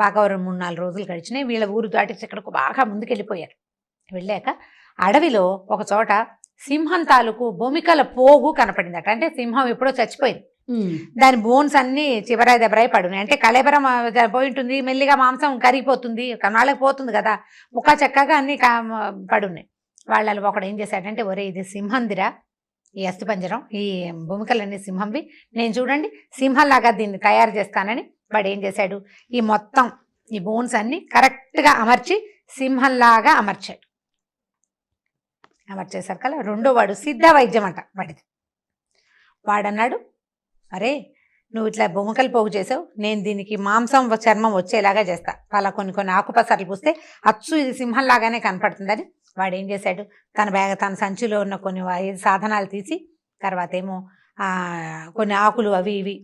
బాగా 3-4 రోజులు గడిచినాయి. వీళ్ళ ఊరు దాటి ఇక్కడికి బాగా ముందుకెళ్ళిపోయారు. వెళ్ళాక అడవిలో ఒక చోట సింహం తాలూకు బొమికల పోగు కనపడిందట. అంటే సింహం ఎప్పుడో చచ్చిపోయింది, దాని బోన్స్ అన్ని చివరాయి దెబ్బరాయి పడున్నాయి. అంటే కళేబరం పోయి ఉంటుంది, మెల్లిగా మాంసం కరిగిపోతుంది, కనాళ్ళకి పోతుంది కదా, ముక్క చక్కగా అన్ని పడున్నాయి. వాళ్ళలో ఒకడు ఏం చేశాడంటే, ఒరే ఇది సింహందిరా ఈ అస్థిపంజరం, ఈ భూమికలన్నీ సింహంవి, నేను చూడండి సింహంలాగా దీన్ని తయారు చేస్తానని వాడు ఏం చేశాడు, ఈ మొత్తం ఈ బోన్స్ అన్ని కరెక్ట్గా అమర్చి సింహంలాగా అమర్చాడు. అమర్చేసరికల్లా 2వ వాడు సిద్ధ వైద్యం అంట వాడిది. వాడన్నాడు, అరే నువ్వు ఇట్లా బొమ్మకలు పోగు చేసావు, నేను దీనికి మాంసం చర్మం వచ్చేలాగా చేస్తా, అలా కొన్ని ఆకుపసర్లు పూస్తే అచ్చు ఇది సింహంలాగానే కనపడుతుందని వాడు ఏం చేశాడు, తన సంచిలో ఉన్న కొన్ని సాధనాలు తీసి, తర్వాత ఏమో కొన్ని ఆకులు అవి ఇవి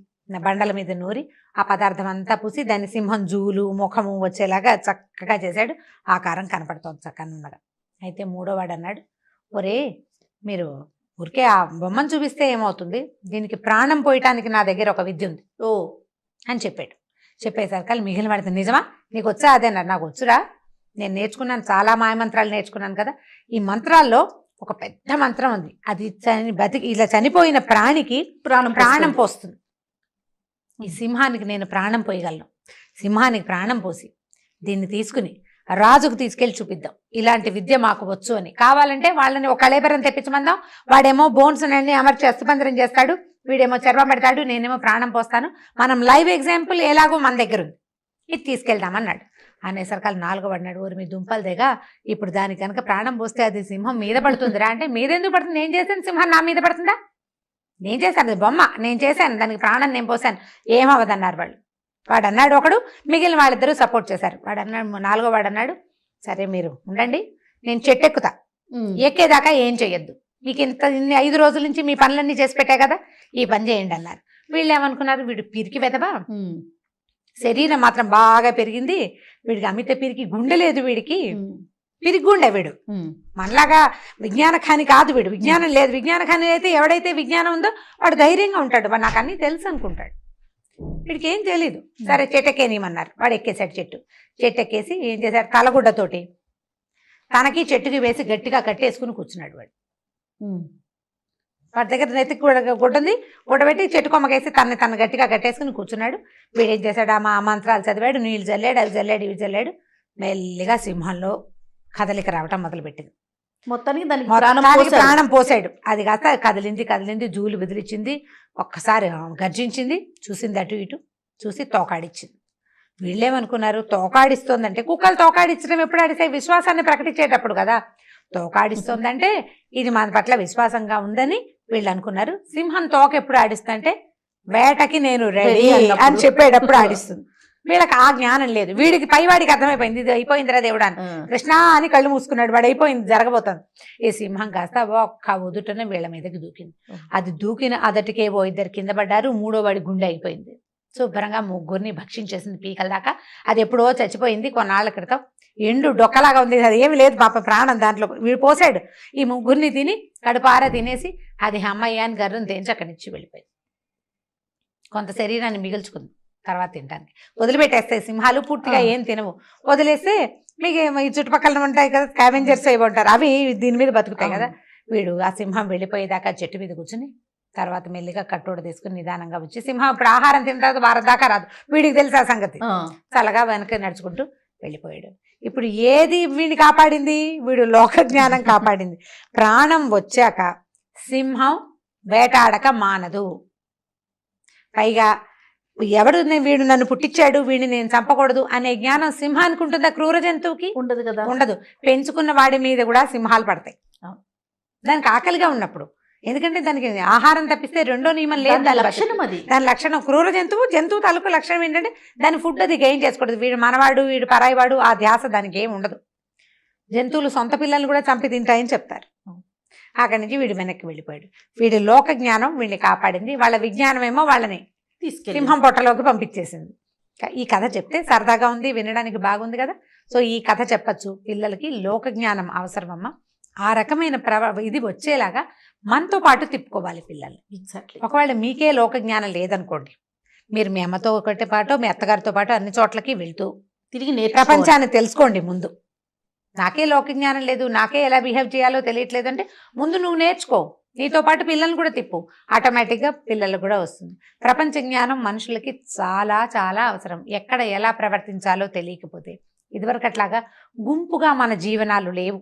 బండల మీద నూరి ఆ పదార్థం అంతా పూసి దాన్ని సింహం జూలు ముఖము వచ్చేలాగా చక్కగా చేశాడు. ఆకారం కనపడుతోంది చక్కగా. అయితే 3వ వాడు అన్నాడు, ఒరే మీరు ఊరికే ఆ బొమ్మను చూపిస్తే ఏమవుతుంది, దీనికి ప్రాణం పోయటానికి నా దగ్గర ఒక విద్య ఉంది అని చెప్పాడు. చెప్పేసరికి మిగిలిన వాడితే, నిజమా నీకు వచ్చా? అదేన్నారు, నాకు వచ్చురా, నేను నేర్చుకున్నాను, చాలా మాయమంత్రాలు నేర్చుకున్నాను కదా. ఈ మంత్రాల్లో ఒక పెద్ద మంత్రం ఉంది, అది ఇలా చనిపోయిన ప్రాణికి ప్రాణం పోస్తుంది. ఈ సింహానికి నేను ప్రాణం పోయగలను, సింహానికి ప్రాణం పోసి దీన్ని తీసుకుని రాజుకు తీసుకెళ్లి చూపిద్దాం, ఇలాంటి విద్య మాకు వచ్చు అని. కావాలంటే వాళ్ళని ఒక కళేబరం తెప్పించమందాం, వాడేమో బోన్స్ అన్ని అమర్చి అస్థిపంజరం చేస్తాడు, వీడేమో చర్మం పెడతాడు, నేనేమో ప్రాణం పోస్తాను, మనం లైవ్ ఎగ్జాంపుల్ ఎలాగో మన దగ్గర ఉంది, ఇది తీసుకెళ్దామన్నాడు. అనేసరికి 4వ వాడు అన్నాడు, ఊరి మీ దుంపలు దేగా, ఇప్పుడు దానికి కనుక ప్రాణం పోస్తే అది సింహం మీద పడుతుందిరా. అంటే మీదెందుకు పడుతుంది, నేను చేశాను, సింహం నా మీద పడుతుందా? నేను చేశాను, అది బొమ్మ, నేను చేశాను, దానికి ప్రాణం నేను పోసాను, ఏమవదన్నారు వాళ్ళు. వాడు అన్నాడు ఒకడు, మిగిలిన వాళ్ళిద్దరూ సపోర్ట్ చేశారు. వాడు అన్నాడు, 4వ వాడు అన్నాడు, సరే మీరు ఉండండి, నేను చెట్టు ఎక్కుతా, ఎక్కేదాకా ఏం చెయ్యొద్దు, మీకు ఇన్ని 5 రోజుల నుంచి మీ పనులన్నీ చేసి పెట్టా కదా, ఈ పని చేయండి అన్నారు. వీళ్ళు ఏమనుకున్నారు, వీడు పిరికి వెదవా, శరీరం మాత్రం బాగా పెరిగింది, వీడికి అమిత పిరికి, గుండె లేదు వీడికి, పిరిగ్గుండే వీడు. మనలాగా విజ్ఞాన ఖాని కాదు వీడు, విజ్ఞానం లేదు. విజ్ఞాన ఖాని అయితే ఎవడైతే విజ్ఞానం ఉందో వాడు ధైర్యంగా ఉంటాడు, వాడు నాకు అన్నీ తెలుసు అనుకుంటాడు. వీడికి ఏం తెలీదు. సరే చెట్టెక్కేనియమన్నారు, వాడు ఎక్కేశాడు. చెట్టు ఎక్కేసి ఏం చేశాడు, తలగుడ్డతోటి తనకి చెట్టుకి వేసి గట్టిగా కట్టేసుకుని కూర్చున్నాడు. వాడి దగ్గర నెత్తికి గుడ్డ ఉంది, గుడ్డ పెట్టి చెట్టు కొమ్మకేసి తను గట్టిగా కట్టేసుకుని కూర్చున్నాడు. వీడేం చేశాడు, ఆ మంత్రాలు చదివాడు, నీళ్ళు చల్లాడు, అవి చల్లాడు, ఇవి చల్లాడు. మెల్లిగా సింహంలో కదలిక రావటం మొదలుపెట్టింది. మొత్తానికి ప్రాణం పోసాడు. అది కాస్త కదిలింది, జూలు బెదిరించింది, ఒక్కసారి గర్జించింది, చూసింది అటు ఇటు చూసి తోకాడిచ్చింది. వీళ్ళేమనుకున్నారు, తోకాడిస్తోందంటే కుక్కలు తోకాడించడం ఎప్పుడు ఆడిస్తాయి, విశ్వాసాన్ని ప్రకటించేటప్పుడు కదా. తోకాడిస్తోందంటే ఇది మన పట్ల విశ్వాసంగా ఉందని వీళ్ళు అనుకున్నారు. సింహం తోక ఎప్పుడు ఆడిస్తుందంటే వేటకి నేను రెడీ అని చెప్పేటప్పుడు ఆడిస్తుంది. వీళ్ళకి ఆ జ్ఞానం లేదు. వీడికి పైవాడికి అర్థమైపోయింది, ఇది అయిపోయిందిరా దేవుడా అని. కృష్ణ అని కళ్ళు మూసుకున్నాడు, వాడు అయిపోయింది, జరగబోతుంది. ఈ సింహం కాస్త ఒక్క ఉదుటనే వీళ్ళ మీదకి దూకింది. అది దూకిన అదటికేవో 2 కింద పడ్డారు, 3వ వాడి గుండె అయిపోయింది. శుభ్రంగా 3 భక్షించేసింది పీకల దాకా. అది ఎప్పుడో చచ్చిపోయింది కొన్నాళ్ళ క్రితం. ఎండు డొక్కలాగా ఉంది, అది ఏమి లేదు పాప, ప్రాణం దాంట్లో. వీడు పోసాడు. ఈ 3 తిని కడుపారా తినేసి అది అమ్మయ్య అని గర్రం తేంచి అక్కడి నుంచి వెళ్ళిపోయింది. కొంత శరీరాన్ని మిగుల్చుకుంది, తర్వాత తినడానికి వదిలిపెట్టేస్తాయి సింహాలు. పూర్తిగా ఏం తినవు, వదిలేస్తే మీకు ఈ చుట్టుపక్కల ఉంటాయి కదా స్కావెంజర్స్ అవి ఉంటారు, అవి దీని మీద బతుకుతాయి కదా. వీడు ఆ సింహం వెళ్ళిపోయేదాకా చెట్టు మీద కూర్చుని తర్వాత మెల్లిగా కట్టోడ తీసుకుని నిదానంగా వచ్చి, సింహం ఇప్పుడు ఆహారం తిన్న తర్వాత వారం దాకా రాదు, వీడికి తెలుసు ఆ సంగతి. చల్లగా వెనక నడుచుకుంటూ వెళ్ళిపోయాడు. ఇప్పుడు ఏది వీడిని కాపాడింది, వీడు లోక జ్ఞానం కాపాడింది. ప్రాణం వచ్చాక సింహం వేటాడక మానదు. పైగా ఎవడు వీడు నన్ను పుట్టించాడు, వీడిని నేను చంపకూడదు అనే జ్ఞానం సింహానికి ఉంటుందా, క్రూర జంతువుకి ఉండదు కదా. ఉండదు. పెంచుకున్న వాడి మీద కూడా సింహాలు పడతాయి దానికి ఆకలిగా ఉన్నప్పుడు. ఎందుకంటే దానికి ఆహారం తప్పిస్తే రెండో నియమం లేదు, దాని లక్షణం అది. దాని లక్షణం క్రూర జంతువు తాలూకు లక్షణం ఏంటంటే దాని ఫుడ్ అది గెయిన్ చేసుకోవడదు. వీడు మనవాడు, వీడు పరాయివాడు, ఆ ధ్యాస దానికి ఏమి ఉండదు. జంతువులు సొంత పిల్లల్ని కూడా చంపి తింటాయని చెప్తారు. అక్కడి నుంచి వీడు వెనక్కి వెళ్ళిపోయాడు. వీడి లోక జ్ఞానం వీడిని కాపాడింది, వాళ్ళ విజ్ఞానం ఏమో వాళ్ళని సింహం పొట్టలోకి పంపించేసింది. ఈ కథ చెప్తే సరదాగా ఉంది, వినడానికి బాగుంది కదా. సో ఈ కథ చెప్పచ్చు పిల్లలకి. లోక జ్ఞానం అవసరమమ్మా. ఆ రకమైన ఇది వచ్చేలాగా మనతో పాటు తిప్పుకోవాలి పిల్లల్ని. ఎగ్జాక్ట్లీ. ఒకవేళ మీకే లోక జ్ఞానం లేదనుకోండి, మీరు మీ అమ్మతో ఒకటి పాటు మీ అత్తగారితో పాటు అన్ని చోట్లకి వెళ్తూ తిరిగి ప్రపంచాన్ని తెలుసుకోండి. ముందు నాకే లోక జ్ఞానం లేదు, నాకే ఎలా బిహేవ్ చేయాలో తెలియట్లేదు అంటే ముందు నువ్వు నేర్చుకో, నీతో పాటు పిల్లల్ని కూడా తిప్పు, ఆటోమేటిక్గా పిల్లలకు కూడా వస్తుంది. ప్రపంచ జ్ఞానం మనుషులకి చాలా చాలా అవసరం. ఎక్కడ ఎలా ప్రవర్తించాలో తెలియకపోతే, ఇదివరకు అట్లాగా గుంపుగా మన జీవనాలు లేవు,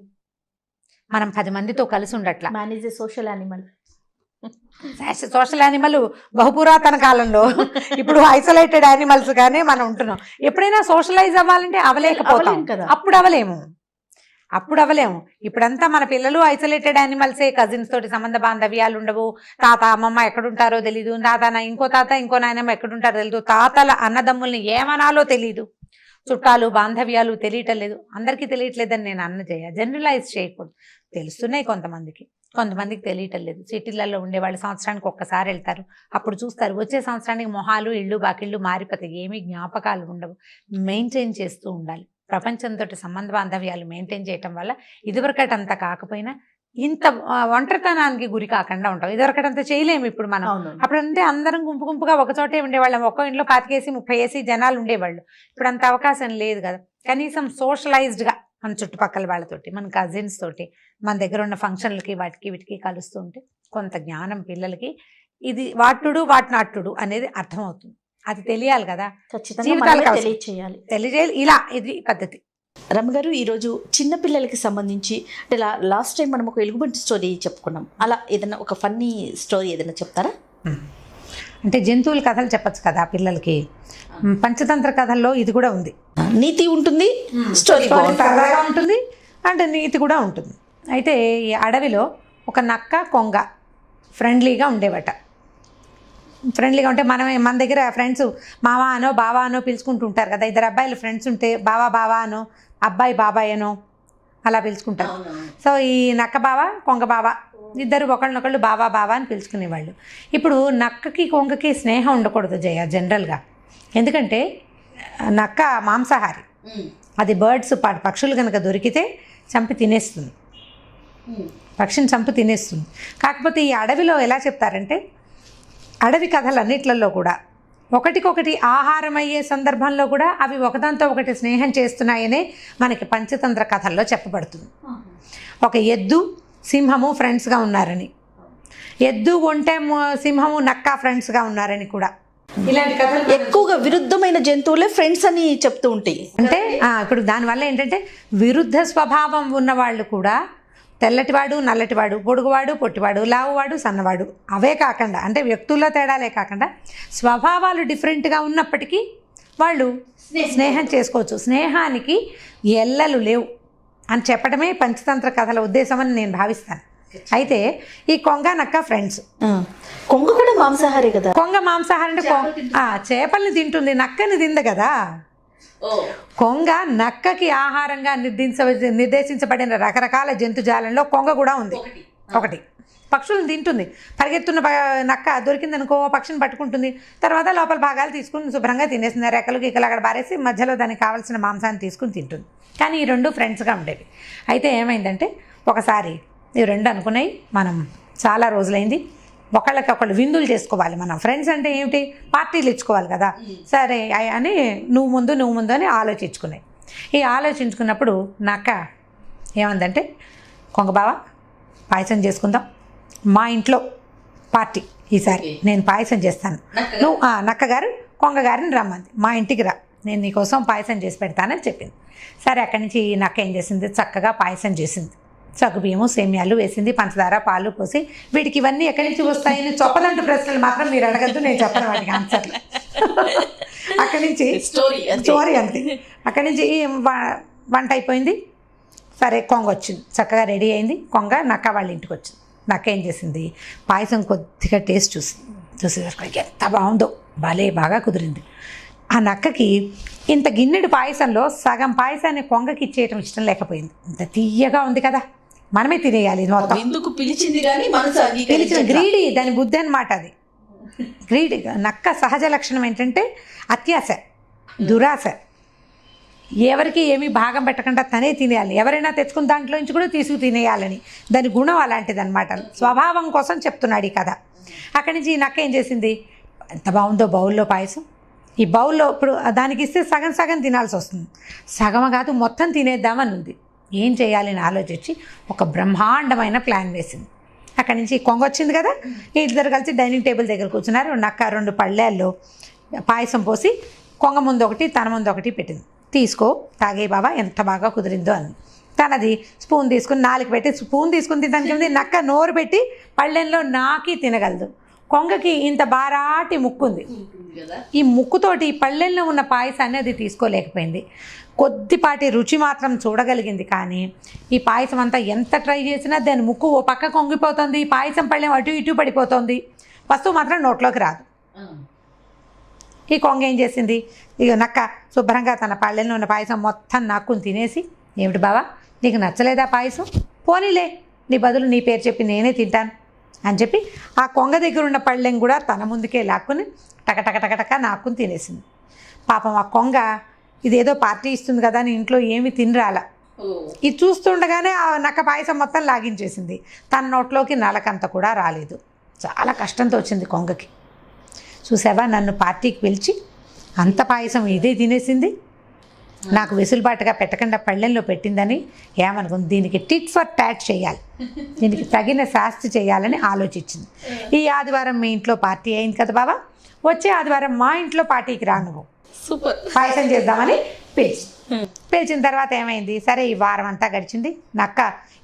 మనం 10 మందితో కలిసి ఉండట్లా. Manage social animal. Social animal బహుపురాతన కాలంలో, ఇప్పుడు ఐసోలేటెడ్ యానిమల్స్ గానే మనం ఉంటున్నాం. ఎప్పుడైనా సోషలైజ్ అవ్వాలంటే అవలేకపోతాం కదా, అప్పుడు అవ్వలేము. ఇప్పుడంతా మన పిల్లలు ఐసోలేటెడ్ యానిమల్సే. కజిన్స్ తోటి సంబంధ బాంధవ్యాలు ఉండవు. తాత అమ్మమ్మ ఎక్కడుంటారో తెలీదు, ఇంకో తాత ఇంకో నాయనమ్మ ఎక్కడుంటారో తెలీదు, తాతల అన్నదమ్ముల్ని ఏమనాలో తెలీదు, చుట్టాలు బాంధవ్యాలు తెలియటం లేదు. అందరికీ తెలియట్లేదని నేను జనరలైజ్ చేయకూడదు. తెలుస్తున్నాయి కొంతమందికి తెలియటం లేదు. సిటీలలో ఉండేవాళ్ళు సంవత్సరానికి ఒక్కసారి వెళ్తారు, అప్పుడు చూస్తారు. వచ్చే సంవత్సరానికి మొహాలు ఇళ్ళు బాకిళ్ళు మారిపోతాయి, ఏమీ జ్ఞాపకాలు ఉండవు. మెయింటైన్ చేస్తూ ఉండాలి. ప్రపంచంతో సంబంధ బాంధవ్యాలు మెయింటైన్ చేయటం వల్ల ఇదివరకటంత కాకపోయినా ఇంత ఒంటరితనానికి గురి కాకుండా ఉంటాం. ఇదివరకటంత చేయలేము ఇప్పుడు మనం. అప్పుడంటే అందరం గుంపుగా ఒక చోటే ఉండేవాళ్ళం, ఒక్కో ఇంట్లో 25-30 జనాలు ఉండేవాళ్ళు. ఇప్పుడు అంత అవకాశం లేదు కదా. కనీసం సోషలైజ్డ్గా మన చుట్టుపక్కల వాళ్ళతోటి, మన కజిన్స్ తోటి, మన దగ్గర ఉన్న ఫంక్షన్లకి వాటికి వీటికి కలుస్తూ ఉంటే కొంత జ్ఞానం పిల్లలకి ఇది వాటుడు వాటినాటుడు అనేది అర్థమవుతుంది. అది తెలియాలి కదా, తెలియజేయాలి. ఇలా ఇది పద్ధతి. రమ్మగారు, ఈరోజు చిన్నపిల్లలకి సంబంధించి అంటే లాస్ట్ టైం మనం ఒక ఎలుగుబంటి స్టోరీ చెప్పుకున్నాం, అలా ఏదైనా ఒక ఫన్నీ స్టోరీ ఏదైనా చెప్తారా? అంటే జంతువుల కథలు చెప్పచ్చు కదా పిల్లలకి. పంచతంత్ర కథల్లో ఇది కూడా ఉంది. నీతి ఉంటుంది, స్టోరీ సరదాగా ఉంటుంది, అంటే నీతి కూడా ఉంటుంది. అయితే ఈ అడవిలో ఒక నక్క కొంగ ఫ్రెండ్లీగా ఉండేవట. ఫ్రెండ్లీగా ఉంటే మన దగ్గర ఫ్రెండ్స్ మామ అనో బావా అనో పిలుచుకుంటూ ఉంటారు కదా. 2 అబ్బాయిలు ఫ్రెండ్స్ ఉంటే బావా అనో, అబ్బాయి బాబాయ్ అనో అలా పిలుచుకుంటారు. సో ఈ నక్క బావ కొంగ బావ ఇద్దరు ఒకళ్ళనొకళ్ళు బావా అని పిలుచుకునేవాళ్ళు. ఇప్పుడు నక్కకి కొంగకి స్నేహం ఉండకూడదు జనరల్గా. ఎందుకంటే నక్క మాంసాహారి, అది బర్డ్స్ పక్షులు కనుక దొరికితే చంపి తినేస్తుంది, పక్షిని చంపి తినేస్తుంది. కాకపోతే ఈ అడవిలో ఎలా చెప్తారంటే, అడవి కథలన్నిట్లలో కూడా ఒకటికొకటి ఆహారం అయ్యే సందర్భంలో కూడా అవి ఒకదాంతో ఒకటి స్నేహం చేస్తున్నాయనే మనకి పంచతంత్ర కథల్లో చెప్పబడుతుంది. ఒక ఎద్దు సింహము ఫ్రెండ్స్గా ఉన్నారని, ఎద్దు ఒంటె సింహము నక్క ఫ్రెండ్స్గా ఉన్నారని కూడా ఇలాంటి కథలు ఎక్కువగా విరుద్ధమైన జంతువులే ఫ్రెండ్స్ అని చెప్తూ ఉంటాయి. అంటే ఇప్పుడు దానివల్ల ఏంటంటే విరుద్ధ స్వభావం ఉన్నవాళ్ళు కూడా, తెల్లటివాడు నల్లటివాడు, పొడుగువాడు పొట్టివాడు, లావువాడు సన్నవాడు, అవే కాకుండా అంటే వ్యక్తుల్లో తేడాలే కాకుండా స్వభావాలు డిఫరెంట్గా ఉన్నప్పటికీ వాళ్ళు స్నేహం చేసుకోవచ్చు. స్నేహానికి ఎల్లలు లేవు అని చెప్పడమే పంచతంత్ర కథల ఉద్దేశం అని నేను భావిస్తాను. అయితే ఈ కొంగ నక్క ఫ్రెండ్స్. కొంగ కూడా మాంసాహారే కదా. కొంగ మాంసాహారం అంటే చేపల్ని తింటుంది, నక్కని తింది కదా. కొంగ నక్కకి ఆహారంగా నిర్దేశించబడిన రకరకాల జంతుజాలంలో కొంగ కూడా ఉంది. ఒకటి పక్షులను తింటుంది. పరిగెత్తున్న నక్క దొరికిందనుకో పక్షిని పట్టుకుంటుంది, తర్వాత లోపల భాగాలు తీసుకుని శుభ్రంగా తినేస్తుంది. రెక్కలు గీకలు అక్కడ పారేసి మధ్యలో దానికి కావాల్సిన మాంసాన్ని తీసుకుని తింటుంది. కానీ ఈ రెండు ఫ్రెండ్స్గా ఉండేవి. అయితే ఏమైందంటే ఒకసారి ఇవి రెండు అనుకున్నాయి, మనం చాలా రోజులైంది ఒకళ్ళకొకళ్ళు విందులు చేసుకోవాలి, మనం ఫ్రెండ్స్ అంటే ఏమిటి పార్టీలు ఇచ్చుకోవాలి కదా. సరే అని నువ్వు ముందు అని ఆలోచించుకున్నాయి. ఈ ఆలోచించుకున్నప్పుడు నక్క ఏమందంటే, కొంగ బావ పాయసం చేసుకుందాం, మా ఇంట్లో పార్టీ ఈసారి నేను పాయసం చేస్తాను, నువ్వు నక్కగారు కొంగగారిని రమ్మంది, మా ఇంటికి రా, నేను నీకోసం పాయసం చేసి పెడతానని చెప్పింది. సరే అక్కడి నుంచి ఈ నక్క ఏం చేసింది, చక్కగా పాయసం చేసింది. సగ్గుబియ్యము సేమ్యాలు వేసింది, పంచదార పాలు పోసి. వీటికి ఇవన్నీ ఎక్కడి నుంచి వస్తాయని చొప్పదంటు ప్రశ్నలు మాత్రం మీరు అడగద్దు, నేను చెప్పను వాటికి ఆన్సర్లు. అక్కడి నుంచి స్టోరీ అంతే. అక్కడి నుంచి వంట అయిపోయింది. సరే కొంగ వచ్చింది, చక్కగా రెడీ అయింది. కొంగ నక్క వాళ్ళ ఇంటికి వచ్చింది. నక్క ఏం చేసింది, పాయసం కొద్దిగా టేస్ట్ చూసేసరికి ఎంత బాగుందో, భలే బాగా కుదిరింది. ఆ నక్కకి ఇంత గిన్నెడు పాయసంలో సగం పాయసాన్ని కొంగకి ఇచ్చేయటం ఇష్టం లేకపోయింది. ఇంత తీయగా ఉంది కదా, మనమే తినేయాలి మొత్తం. ఎందుకు పిలిచింది కానీ పిలిచిన గ్రీడీ, దాని బుద్ధి అన్నమాట అది. గ్రీడీ నక్క సహజ లక్షణం ఏంటంటే అత్యాశ, దురాశ. ఎవరికి ఏమీ భాగం పెట్టకుండా తనే తినేయాలి, ఎవరైనా తెచ్చుకున్న దాంట్లో నుంచి కూడా తీసుకు తినేయాలని దాని గుణం అలాంటిది అనమాట. స్వభావం కోసం చెప్తున్నాడు ఈ కథ. అక్కడి నుంచి ఈ నక్క ఏం చేసింది, ఎంత బాగుందో బౌల్లో పాయసం, ఈ బౌల్లో ఇప్పుడు దానికి ఇస్తే సగం సగం తినాల్సి వస్తుంది, సగం కాదు మొత్తం తినేద్దామని ఉంది. ఏం చేయాలని ఆలోచించి ఒక బ్రహ్మాండమైన ప్లాన్ వేసింది. అక్కడి నుంచి కొంగ వచ్చింది కదా, ఇద్దరు కలిసి డైనింగ్ టేబుల్ దగ్గర కూర్చున్నారు. నక్క రెండు పళ్ళేల్లో పాయసం పోసి కొంగ ముందు ఒకటి తన ముందు ఒకటి పెట్టింది. తీసుకో తాగే బాబా, ఎంత బాగా కుదిరిందో అని. తనది స్పూన్ తీసుకుని నాలుగు పెట్టి స్పూన్ తీసుకుని తినడానికి ఉంది. నక్క నోరు పెట్టి పళ్ళెంలో నాకి తినగలదు. కొంగకి ఇంత బారాటి ముక్కుంది, ఈ ముక్కుతోటి పళ్ళెల్లో ఉన్న పాయసాన్ని అది తీసుకోలేకపోయింది. కొద్దిపాటి రుచి మాత్రం చూడగలిగింది. కానీ ఈ పాయసం అంతా ఎంత ట్రై చేసినా దాని ముక్కు ఓ పక్క కొంగిపోతుంది, పాయసం పళ్ళెం అటు ఇటు పడిపోతుంది, వస్తువు మాత్రం నోట్లోకి రాదు. ఈ కొంగ ఏం చేసింది, ఇక నక్క శుభ్రంగా తన పళ్ళెంలో ఉన్న పాయసం మొత్తం నాక్కుని తినేసి, ఏమిటి బావా నీకు నచ్చలేదా పాయసం, పోనీలే నీ బదులు నీ పేరు చెప్పి నేనే తింటాను అని చెప్పి ఆ కొంగ దగ్గర ఉన్న పళ్ళెం కూడా తన ముందుకే లాక్కుని టకటకటకటక నాక్కుని తినేసింది. పాపం ఆ కొంగ ఇదేదో పార్టీ ఇస్తుంది కదా అని ఇంట్లో ఏమి తినరాల. ఇది చూస్తుండగానే ఆ నక్క పాయసం మొత్తం లాగించేసింది. తన నోట్లోకి నలకంత కూడా రాలేదు. చాలా కష్టంతో వచ్చింది కొంగకి. చూసావా నన్ను పార్టీకి పిలిచి అంత పాయసం ఇదే తినేసింది, నాకు వెసులుబాటుగా పెట్టకుండా పళ్ళెంలో పెట్టిందని ఏమనుకుంది. దీనికి టిట్ ఫర్ టాట్ చేయాలి, దీనికి తగిన శాస్తి చేయాలని ఆలోచించింది. ఈ ఆదివారం మీ ఇంట్లో పార్టీ అయింది కదా బాబా, వచ్చే ఆదివారం మా ఇంట్లో పార్టీకి రా, నువ్వు సూపర్ పాయసం చేద్దామని పిలిచిన తర్వాత ఏమైంది, సరే ఈ వారం అంతా గడిచింది. నక్క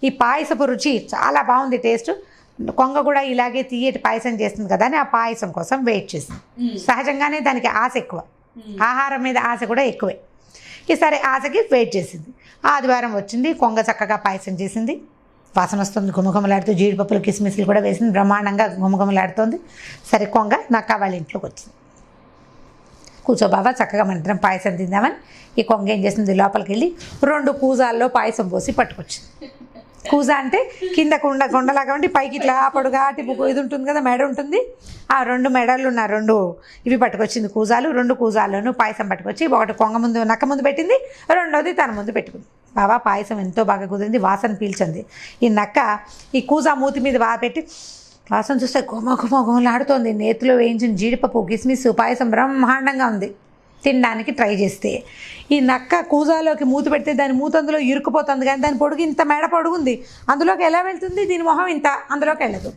ఈ పాయసపు రుచి చాలా బాగుంది టేస్ట్, కొంగ కూడా ఇలాగే తీయటి పాయసం చేస్తుంది కదా అని ఆ పాయసం కోసం వెయిట్ చేసింది. సహజంగానే దానికి ఆశ ఎక్కువ, ఆహారం మీద ఆశ కూడా ఎక్కువే. ఈసారి ఆశకి వెయిట్ చేసింది. ఆదివారం వచ్చింది, కొంగ చక్కగా పాయసం చేసింది, వాసన వస్తుంది, గుమగుమలాడుతూ జీడిపప్పులు కిస్మిస్లు కూడా వేసింది, బ్రహ్మాండంగా గుమగుమలాడుతుంది. సరే కొంగ నక్క వాళ్ళ ఇంట్లోకి వచ్చింది. కూర్చో బాబా చక్కగా మన ఇద్దరం పాయసం తిందామని ఈ కొంగ ఏం చేసింది, లోపలికి వెళ్ళి 2 కూజాల్లో పాయసం పోసి పట్టుకొచ్చింది. కూజ అంటే కింద కొండలాగా ఉండి పైకి ఇట్లా పొడుగాటి ఇది ఉంటుంది కదా, మెడ ఉంటుంది. ఆ 2 మెడలు ఉన్న 2 ఇవి పట్టుకొచ్చింది కూజాలు. 2 కూజాల్లోనూ పాయసం పట్టుకొచ్చి ఒకటి కొంగ ముందు నక్క ముందు పెట్టింది, రెండోది తన ముందు పెట్టుకుంది. బావా పాయసం ఎంతో బాగా కుదిరింది, వాసన పీల్చింది. ఈ నక్క ఈ కూజా మూతి మీద పెట్టి వాసన చూస్తే గుమగుమలాడుతోంది. నేతిలో వేయించిన జీడిపప్పు, కిస్మిస్, పాయసం బ్రహ్మాండంగా ఉంది. తినడానికి ట్రై చేస్తే ఈ నక్క కూజాలోకి మూత పెడితే దాని మూత అందులో ఇరుక్కుపోతుంది, కానీ దాని పొడుగు ఇంత మెడ పొడుగుంది, అందులోకి ఎలా వెళ్తుంది? దీని మొహం ఇంత, అందులోకి వెళ్ళదు.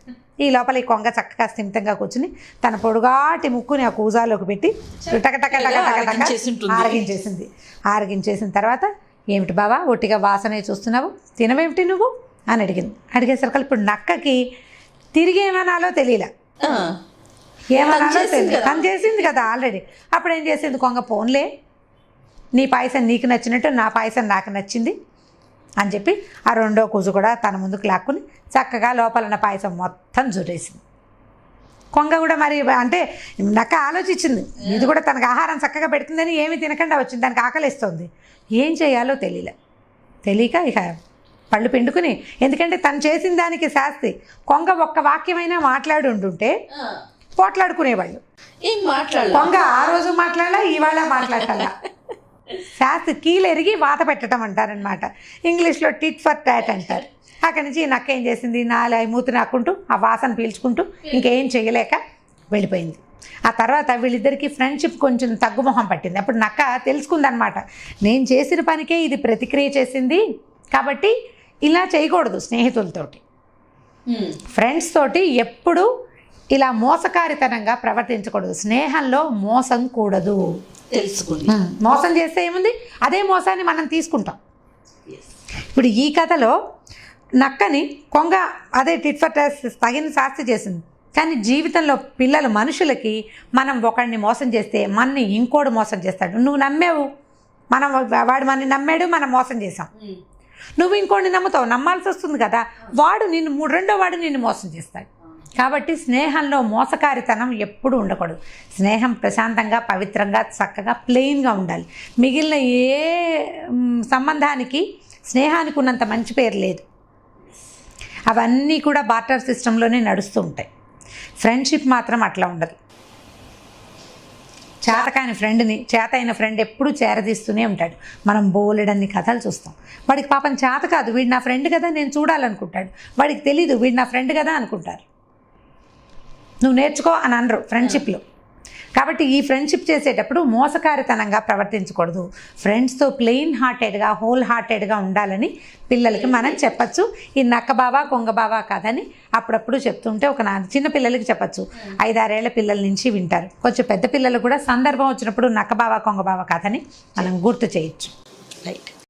ఈ లోపల ఈ కొంగ చక్కగా స్థిమితంగా కూర్చుని తన పొడుగాటి ముక్కుని ఆ కూజాలోకి పెట్టి ఆరగించేసిన తర్వాత, ఏమిటి బావా ఒట్టిగా వాసనే చూస్తున్నావు, తినవేమిటి నువ్వు అని అడిగింది. అడిగేసరికి ఇప్పుడు నక్కకి తిరిగి ఏమనాలో తెలియలే, ఏమనాలో తెలియదు. తను చేసింది కదా ఆల్రెడీ. అప్పుడు ఏం చేసింది కొంగ, పోన్లే నీ పాయసం నీకు నచ్చినట్టు నా పాయసం నాకు నచ్చింది అని చెప్పి ఆ రెండో కూజు కూడా తన ముందుకు లాక్కుని చక్కగా లోపలన్న పాయసం మొత్తం జురేసింది. కొంగ కూడా మరి అంటే నక్క ఆలోచించింది, ఇది కూడా తనకు ఆహారం చక్కగా పెడుతుందని ఏమీ తినకుండా వచ్చింది, దానికి ఆకలిస్తుంది. ఏం చేయాలో తెలియక ఇక పళ్ళు పిండుకుని, ఎందుకంటే తను చేసిన దానికి శాస్తి. కొంగ ఒక్క వాక్యమైనా మాట్లాడి ఉంటుంటే పోట్లాడుకునేవాళ్ళు. ఏం మాట్లాడాలి కొంగ ఆ రోజు మాట్లాడాలా, ఇవాళ మాట్లాడాలా. శాస్తి కీలెరిగి వాత పెట్టడం అంటారనమాట. ఇంగ్లీష్లో టిట్ ఫర్ టాట్ అంటారు. అక్కడి నుంచి ఈ నక్క ఏం చేసింది, మూతి నాక్కుంటూ ఆ వాసన పీల్చుకుంటూ ఇంకేం చేయలేక వెళ్ళిపోయింది. ఆ తర్వాత వీళ్ళిద్దరికీ ఫ్రెండ్షిప్ కొంచెం తగ్గుమొహం పట్టింది. అప్పుడు నక్క తెలుసుకుందనమాట, నేను చేసిన పనికే ఇది ప్రతిక్రియ చేసింది, కాబట్టి ఇలా చేయకూడదు. స్నేహితులతోటి ఫ్రెండ్స్ తోటి ఎప్పుడు ఇలా మోసకారితనంగా ప్రవర్తించకూడదు. స్నేహంలో మోసం కూడదు. తెలుసుకుంది. మోసం చేస్తే ఏముంది, అదే మోసాన్ని మనం తీసుకుంటాం. ఇప్పుడు ఈ కథలో నక్కని కొంగ అదే టిట్ ఫర్ టాట్ తగిన శాస్తి చేసింది. కానీ జీవితంలో పిల్లలు మనుషులకి మనం ఒకడిని మోసం చేస్తే మనని ఇంకోడు మోసం చేస్తాడు. నువ్వు నమ్మావు, వాడు మనని నమ్మాడు, మనం మోసం చేసాం. నువ్వు ఇంకోడిని నమ్ముతావు, నమ్మాల్సి వస్తుంది కదా. వాడు రెండో వాడు నిన్ను మోసం చేస్తాడు. కాబట్టి స్నేహంలో మోసకారితనం ఎప్పుడూ ఉండకూడదు. స్నేహం ప్రశాంతంగా, పవిత్రంగా, చక్కగా, ప్లెయిన్గా ఉండాలి. మిగిలిన ఏ సంబంధానికి స్నేహానికి ఉన్నంత మంచి పేరు లేదు. అవన్నీ కూడా బార్టర్ సిస్టంలోనే నడుస్తూ ఉంటాయి. ఫ్రెండ్షిప్ మాత్రం అట్లా ఉండదు. చేతైన ఫ్రెండ్ ఎప్పుడు చేరదీస్తూనే ఉంటాడు. మనం బోలెడన్ని కథలు చూస్తాం. వాడికి పాపం చేత కాదు, వీడు నా ఫ్రెండ్ కదా నేను చూడాలనుకుంటాడు. వాడికి తెలీదు వీడు నా ఫ్రెండ్ కదా అనుకుంటారు. నువ్వు నేర్చుకో అని అనరు ఫ్రెండ్షిప్లో. కాబట్టి ఈ ఫ్రెండ్షిప్ చేసేటప్పుడు మోసకారితనంగా ప్రవర్తించకూడదు. ఫ్రెండ్స్తో ప్లెయిన్ హార్టెడ్గా, హోల్ హార్టెడ్గా ఉండాలని పిల్లలకి మనం చెప్పచ్చు. ఈ నక్క బావా కొంగ బావా కాదని అప్పుడప్పుడు చెప్తుంటే చిన్న పిల్లలకి చెప్పచ్చు. 5-6 ఏళ్ల పిల్లల నుంచి వింటారు. కొంచెం పెద్ద పిల్లలు కూడా సందర్భం వచ్చినప్పుడు నక్క బావా కొంగ బావా కాదని మనం గుర్తు చేయొచ్చు. రైట్.